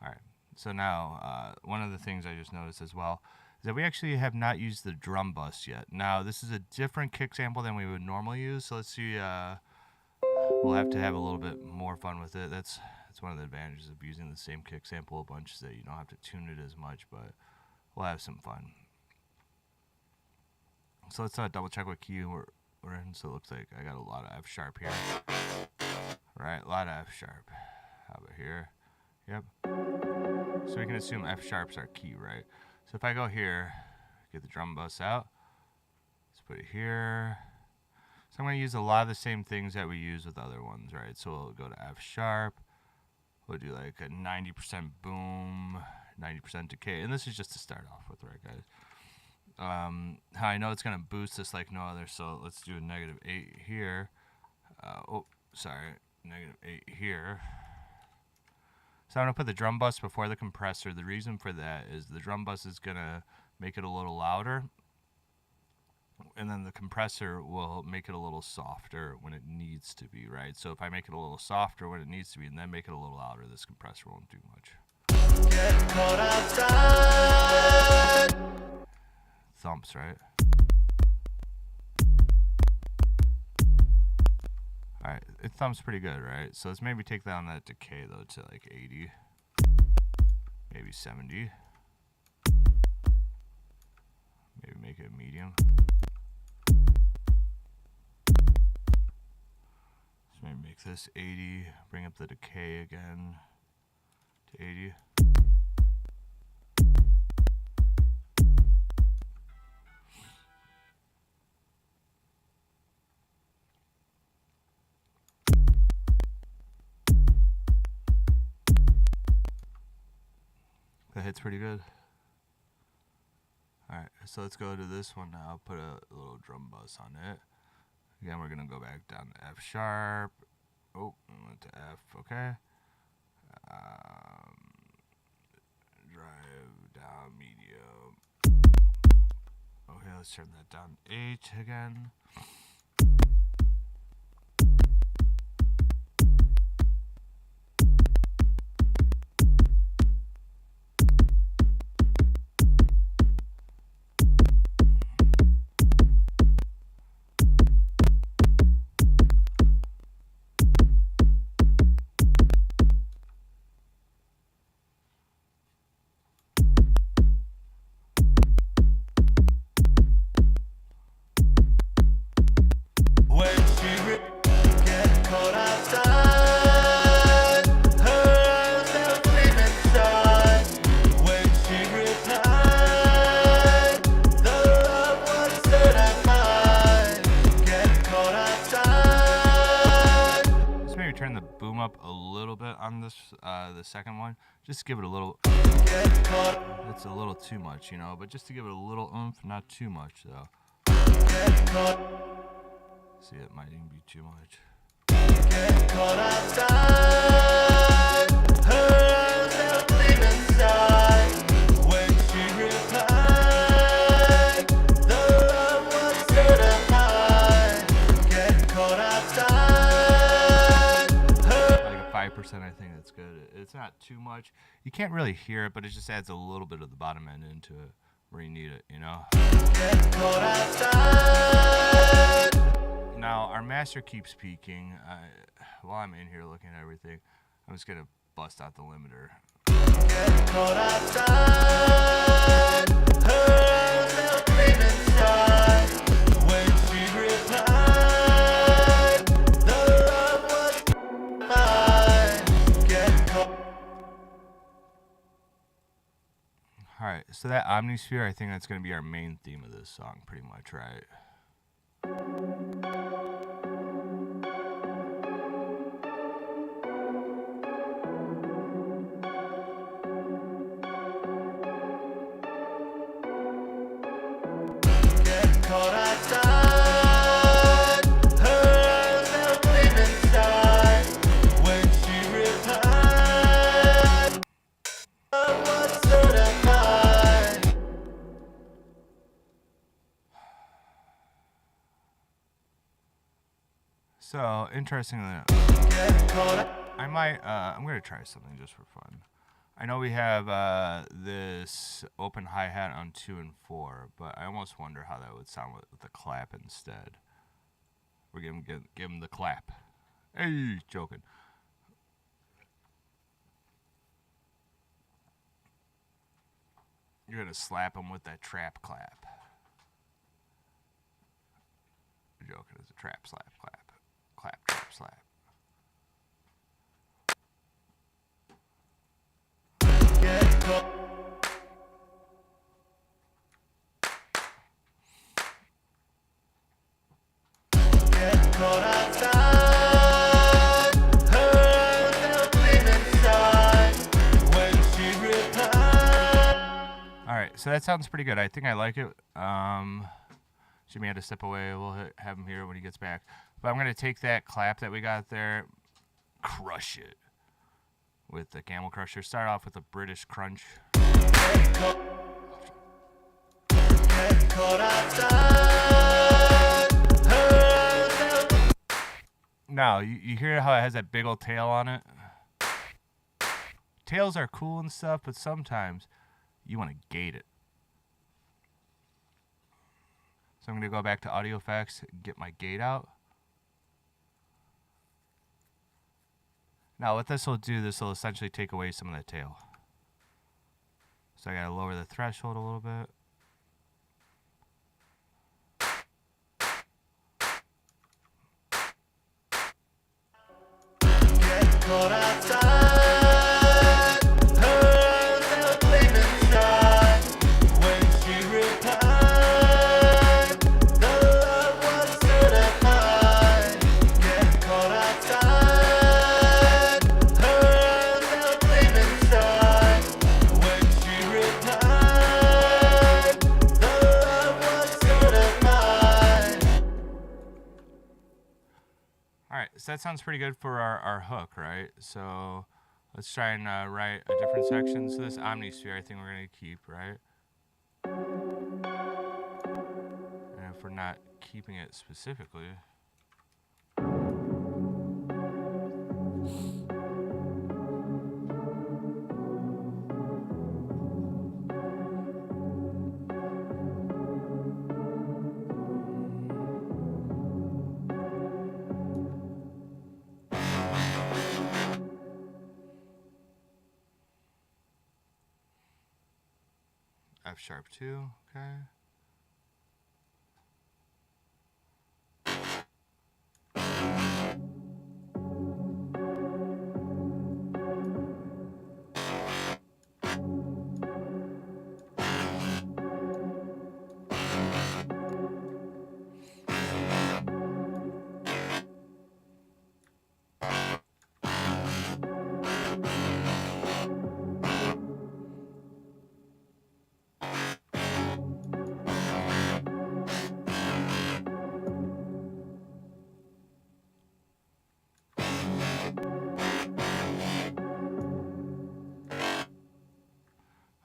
All right. So now, one of the things I just noticed as well is that we actually have not used the drum bus yet. Now, this is a different kick sample than we would normally use. So let's see. We'll have to have a little bit more fun with it. That's one of the advantages of using the same kick sample a bunch, is that you don't have to tune it as much, but we'll have some fun. So let's double check what key we're in. So it looks like I got a lot of F sharp here. Right, a lot of F sharp. How about here? Yep. So we can assume F sharp's our key, right? So if I go here, get the drum bus out, let's put it here. So I'm going to use a lot of the same things that we use with other ones, right? So we'll go to F sharp. We'll do like a 90% boom, 90% decay. And this is just to start off with, right, guys? How I know it's going to boost this like no other, so let's do a -8 here. Oh, sorry, -8 here. So I'm going to put the drum bus before the compressor. The reason for that is the drum bus is going to make it a little louder, and then the compressor will make it a little softer when it needs to be, right? So if I make it a little softer when it needs to be and then make it a little louder, this compressor won't do much. Get caught outside. Thumps, right? Alright, it thumps pretty good, right? So let's maybe take down that decay though to like 80, maybe 70. Maybe make it medium. So maybe make this 80, bring up the decay again to 80. That hits pretty good. Alright, so let's go to this one now. Put a little drum bus on it. Again, we're going to go back down to F sharp. Oh, I went to F, okay. Drive down medium. Okay, let's turn that down to 8 again. Turn the boom up a little bit on this, the second one, just to give it a little, it's a little too much, you know, but just to give it a little oomph, not too much though. See, it might even be too much. I think that's good. It's not too much. You can't really hear it, but it just adds a little bit of the bottom end into it, where you need it, you know? Get caught outside. Now, our master keeps peaking. While I'm in here looking at everything, I'm just gonna bust out the limiter. Get caught outside. Her eyes now gleaming shy. When she replied, the love was mine. Get caught. Alright, so that Omnisphere, I think that's gonna be our main theme of this song, pretty much, right? Get caught outside. Her eyes now gleaming shy. When she replied, love was certified. So, interestingly enough, Get caught out. I'm gonna try something just for fun. I know we have this open hi-hat on 2 and 4, but I almost wonder how that would sound with the clap instead. We're gonna give him the clap. Hey, joking. You're gonna slap him with that trap clap. Joking, it's a trap slap clap. Clap, trap, slap. Get caught. Get caught outside. Her eyes now gleaming shy. When she replied. Alright, so that sounds pretty good. I think I like it. Jimmy had to step away. We'll have him here when he gets back. But I'm going to take that clap that we got there, crush it with the Camel Crusher. Start off with a British crunch. Get caught outside. Her eyes now. Now, you hear how it has that big old tail on it? Tails are cool and stuff, but sometimes you want to gate it. So I'm going to go back to audio effects, get my gate out. Now what this will do, this will essentially take away some of that tail. So I got to lower the threshold a little bit. Get caught outside. Her eyes now gleaming shy. When she replied, the love was certified. Get caught outside. Her eyes now gleaming shy. When she replied, the love was certified. Alright, so that sounds pretty good for our hook, right? So let's try and write a different section. So this Omnisphere, I think we're going to keep, right? And if we're not keeping it specifically, F sharp 2, okay.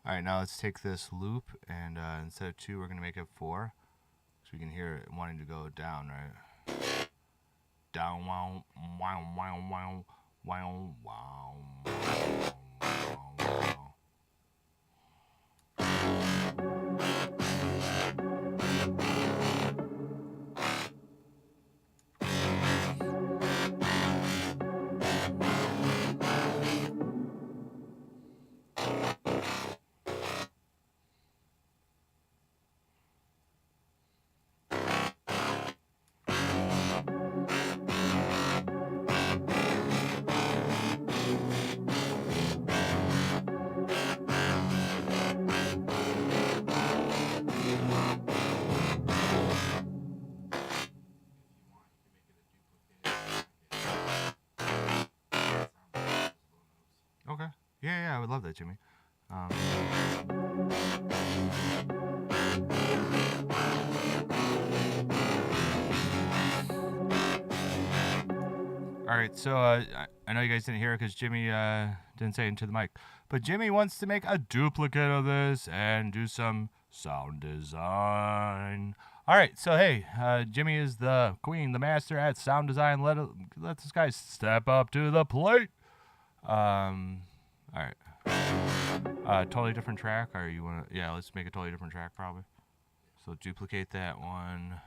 Alright, now let's take this loop and instead of 2, we're going to make it 4. So we can hear it wanting to go down, right? Down, wow, wow, wow, wow, wow, wow, wow, wow. Okay. Yeah, I would love that, Jimmy. All right, so I know you guys didn't hear it because Jimmy didn't say it into the mic, but Jimmy wants to make a duplicate of this and do some sound design. All right, so hey, Jimmy is the queen, the master at sound design. Let this guy step up to the plate. All right. Totally different track, or you want to? Yeah, let's make a totally different track, probably. So duplicate that one.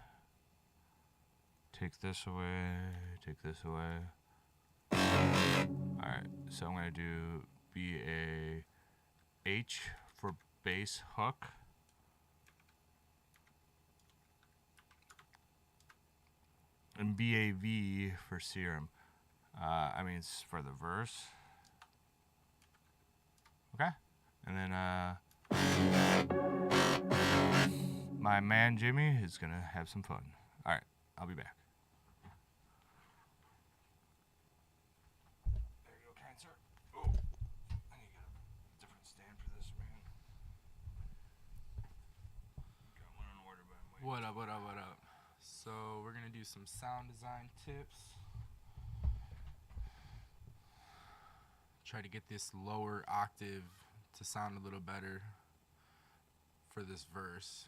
Take this away. Take this away. All right. So I'm gonna do BAH for bass hook. And BAV for serum. I mean, it's for the verse. Okay. And then my man Jimmy is gonna have some fun. All right, I'll be back. There you go, kind sir. Oh, I need to get a different stand for this, man. Got one on order, but I'm waiting. What up? So we're gonna do some sound design tips. Try to get this lower octave to sound a little better for this verse.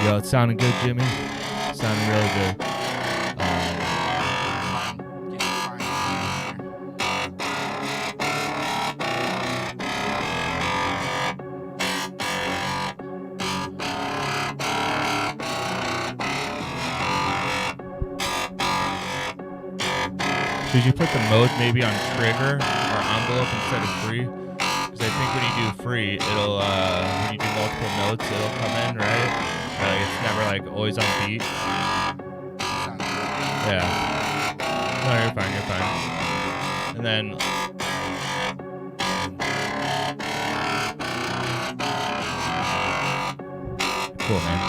Yo, it's sounding good, Jimmy. Sounding really good. Get it fine. Should you put the mode maybe on trigger or envelope instead of free? Because I think when you do free, it'll when you do multiple notes, it'll come in, right? It's never like always on beat. Sounds good. Yeah. No, you're fine. You're fine. And then. Cool, man.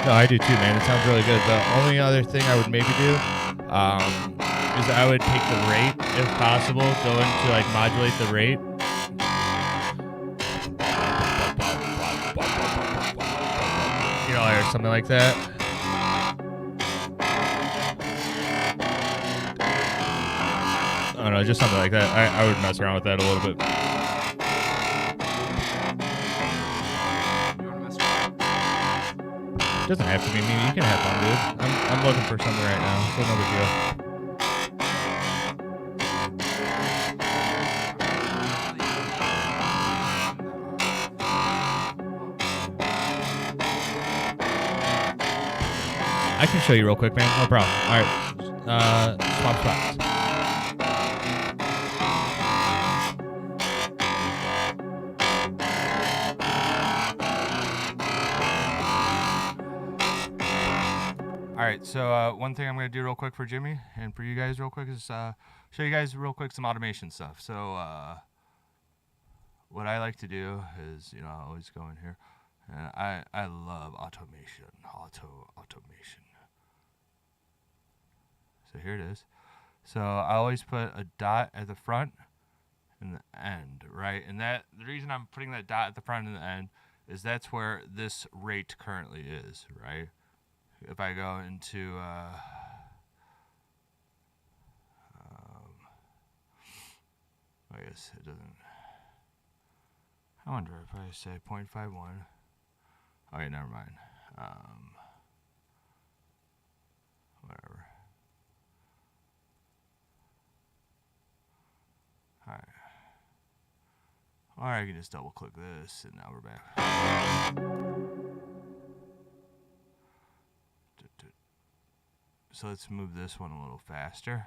No, I do too, man. It sounds really good. The only other thing I would maybe do is I would take the rate, if possible, go into like modulate the rate. You know, or something like that. I don't know, just something like that. I would mess around with that a little bit. You wanna mess around? Doesn't have to be me. You can have fun, dude. I'm looking for something right now, so no big deal. I can show you real quick, man. No problem. All right. Swap spots. All right, so one thing I'm going to do real quick for Jimmy and for you guys real quick is show you guys real quick some automation stuff. So what I like to do is, you know, I always go in here, and I love automation, automation. So here it is. So I always put a dot at the front and the end, right? And that the reason I'm putting that dot at the front and the end is that's where this rate currently is, right? If I go into I guess it doesn't. I wonder if I say 0.51. Okay, never mind. Whatever. All right. Or I can just double click this, and now we're back. So let's move this one a little faster.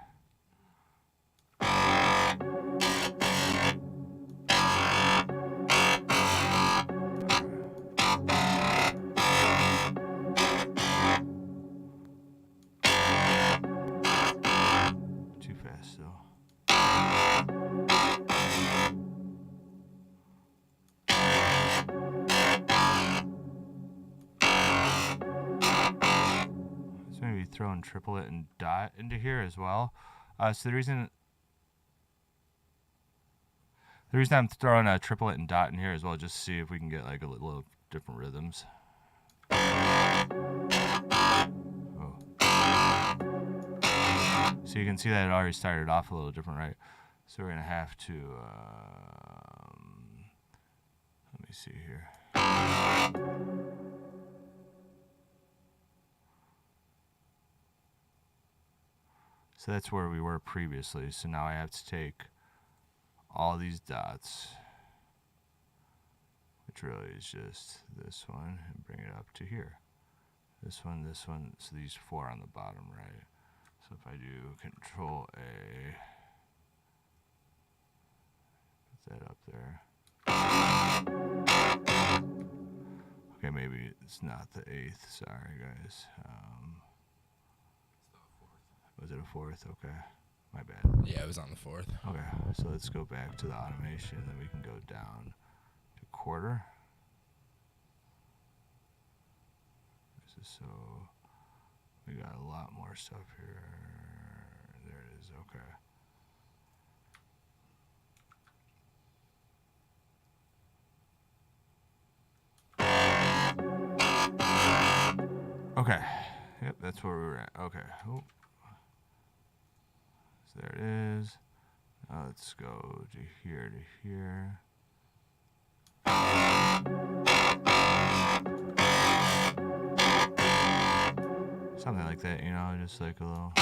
Too fast though. Let's maybe throw in triplet and dot into here as well. So the reason I'm throwing a triplet and dot in here as well, just to see if we can get like a little different rhythms. Oh. So you can see that it already started off a little different, right? So we're gonna have to let me see here. So that's where we were previously. So now I have to take all these dots, which really is just this one, and bring it up to here. This one, so these four on the bottom, right? So if I do Control A, put that up there. Okay, maybe it's not the 8th, sorry guys. Was it a 4th? Okay, my bad. Yeah, it was on the 4th. Okay, so let's go back to the automation, then we can go down to quarter. This is so, we got a lot more stuff here. There it is, okay. Okay, yep, that's where we were at. Okay, oh. So there it is. Now let's go to here to here. Something like that, you know, just like a little.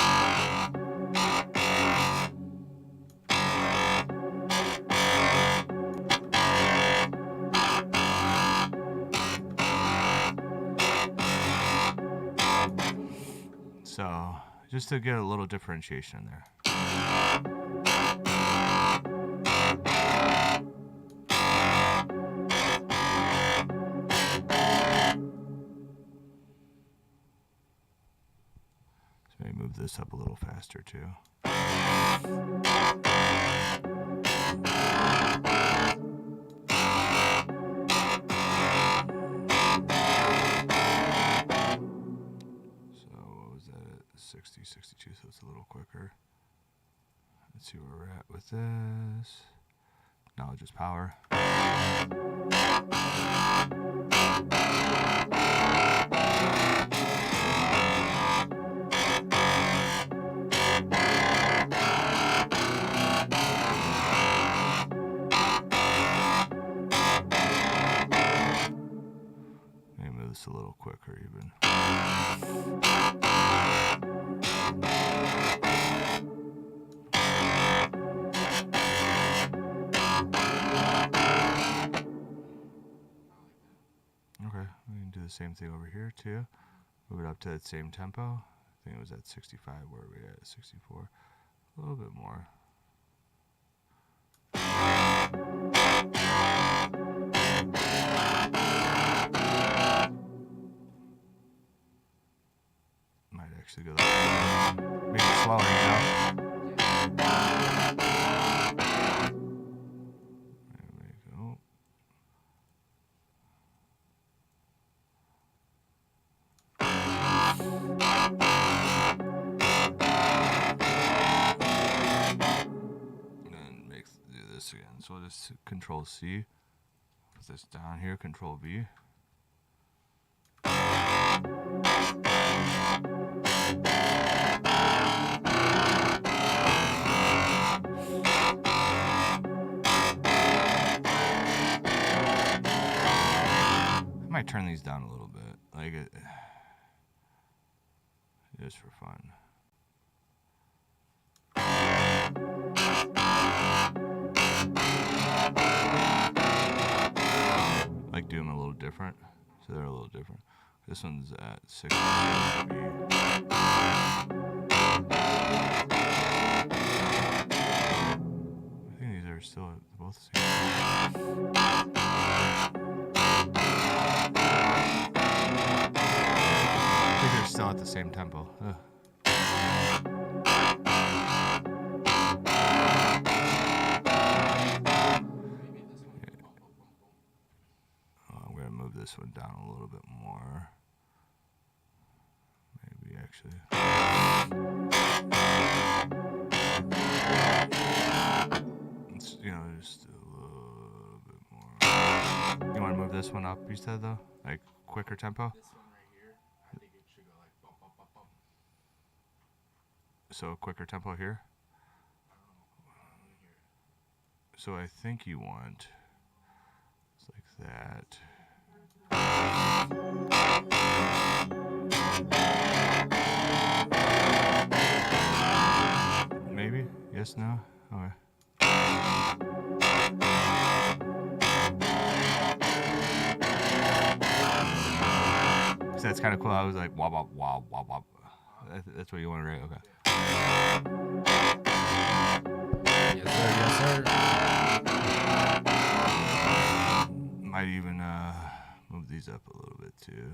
So, just to get a little differentiation in there. So maybe move this up a little faster too. So what was that at 60, 62, so it's a little quicker. Let's see where we're at with this. Knowledge is power. Maybe move this a little quicker even. Okay, we can do the same thing over here too. Move it up to that same tempo. I think it was at 65. Where are we at? 64. A little bit more. Might actually go that way. Make it slower, you know? There we go. And do this again. So we'll just Control C. Put this down here. Control V. I might turn these down a little bit, like it, just for fun. Like do them a little different, so they're a little different. This one's at 60. I think these are still both the same. I think they're still at the same tempo. Ugh. I'm gonna move this one down a little bit more. Maybe actually. It's, you know, just a little bit more. You want to move this one up, you said, though? Like quicker tempo? This one right here, I think it should go like bump, bump, bump, bump. So a quicker tempo here? So I think you want it's like that. Maybe? Yes, no? Okay. So that's kind of cool. I was like, wop, wop, wop, wop, wop. That's what you want, right? Okay. Yes, sir. Yes, sir. Might even move these up a little bit too.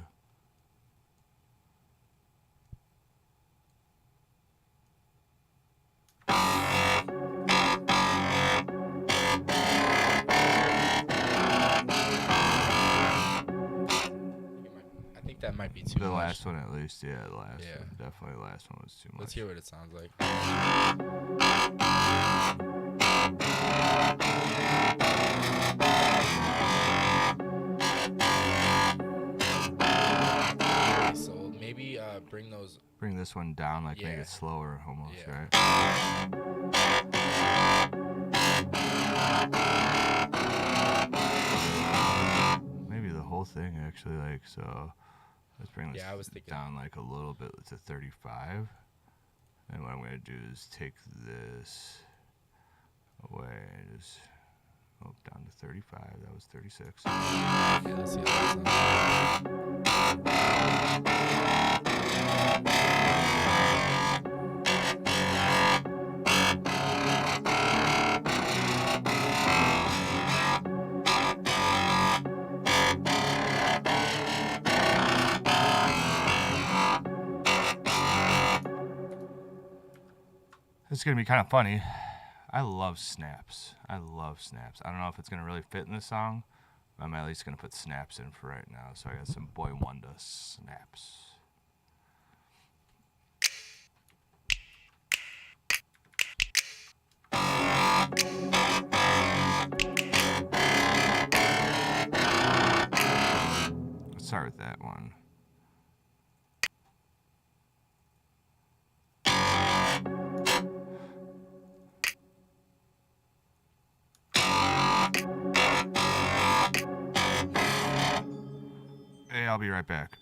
I think that might be too The much. last one, at least, yeah, the last Yeah. one. Definitely the last one was too much. Let's hear what it sounds like. Okay, sold. Maybe bring those. Bring this one down, like make Yeah. it slower almost, Yeah. right? Maybe the whole thing, actually, like, so Let's bring this Yeah, I was thinking. down like a little bit to 35. And what I'm going to do is take this away and just down to 35. That was 36. Yeah, let's see how that sounds. It's going to be kind of funny. I love snaps. I love snaps. I don't know if it's going to really fit in this song, but I'm at least going to put snaps in for right now. So I got some Boy Wonder snaps. Let's start with that one. Hey, I'll be right back.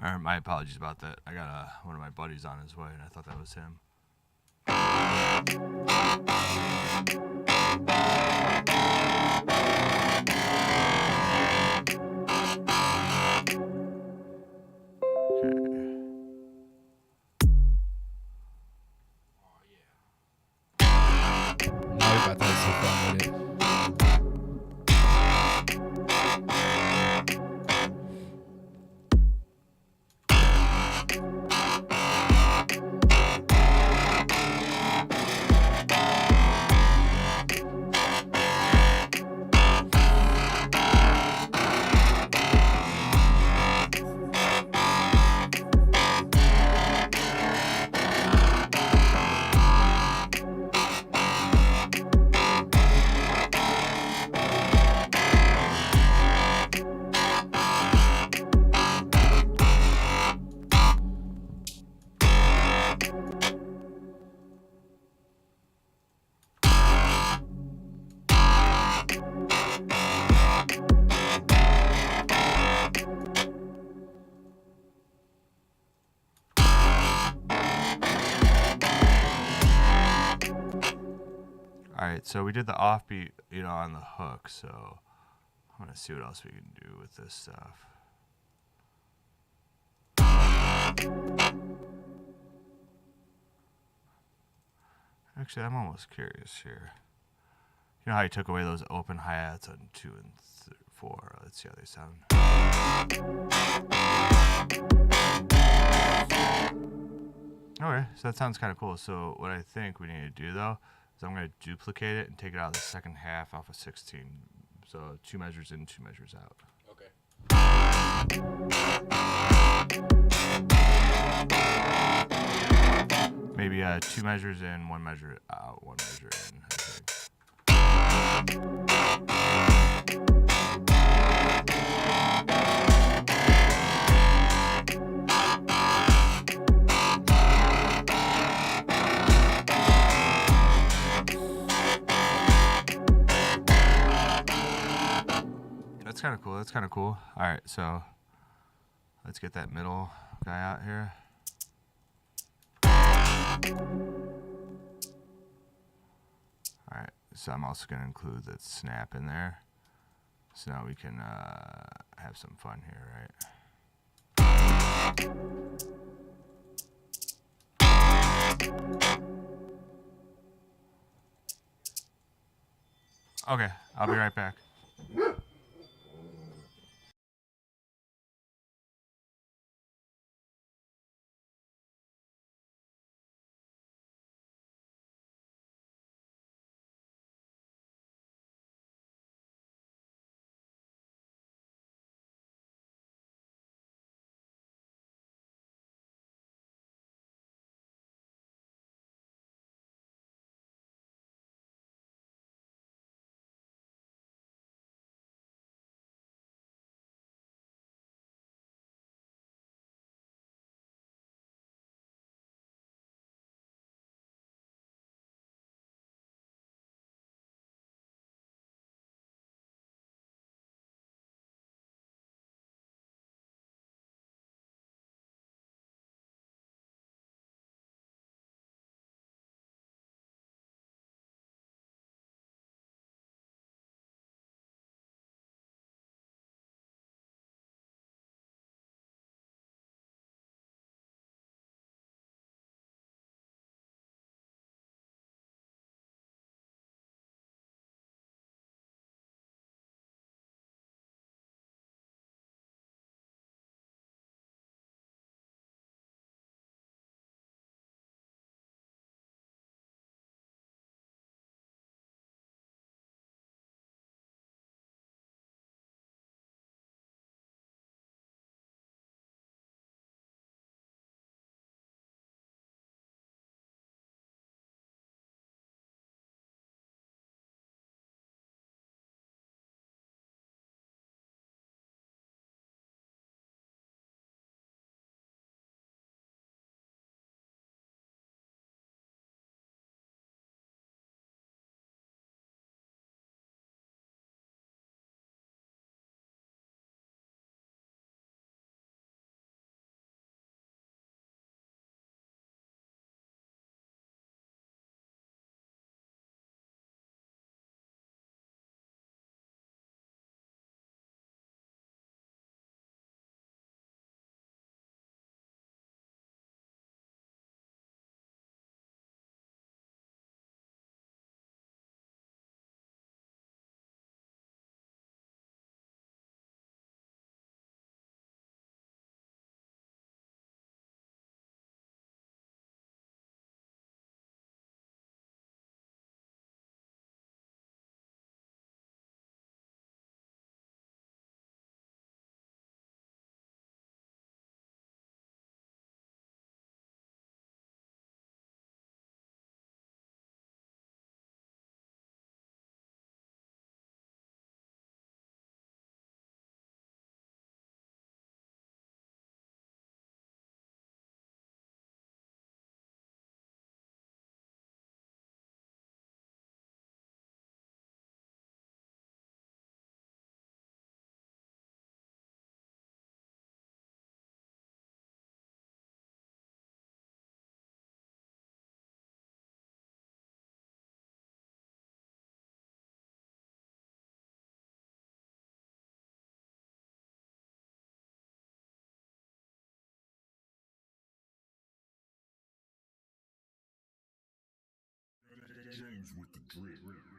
Alright, my apologies about that. I got one of my buddies on his way, and I thought that was him. Now we about to have some fun with it. Alright, so we did the offbeat, on the hook, so I want to see what else we can do with this stuff. Actually, I'm almost curious here. You know how you took away those open hi-hats on 2 and 4? Let's see how they sound. Okay, so that sounds kind of cool. So what I think we need to do though is I'm going to duplicate it and take it out of the second half off of 16. So 2 measures in, 2 measures out. Okay. Maybe 2 measures in, 1 measure out, 1 measure in, I think. That's kind of cool. That's kind of cool. All right, so let's get that middle guy out here. All right, so I'm also going to include that snap in there. So now we can have some fun here, right? Okay, I'll be right back. dream.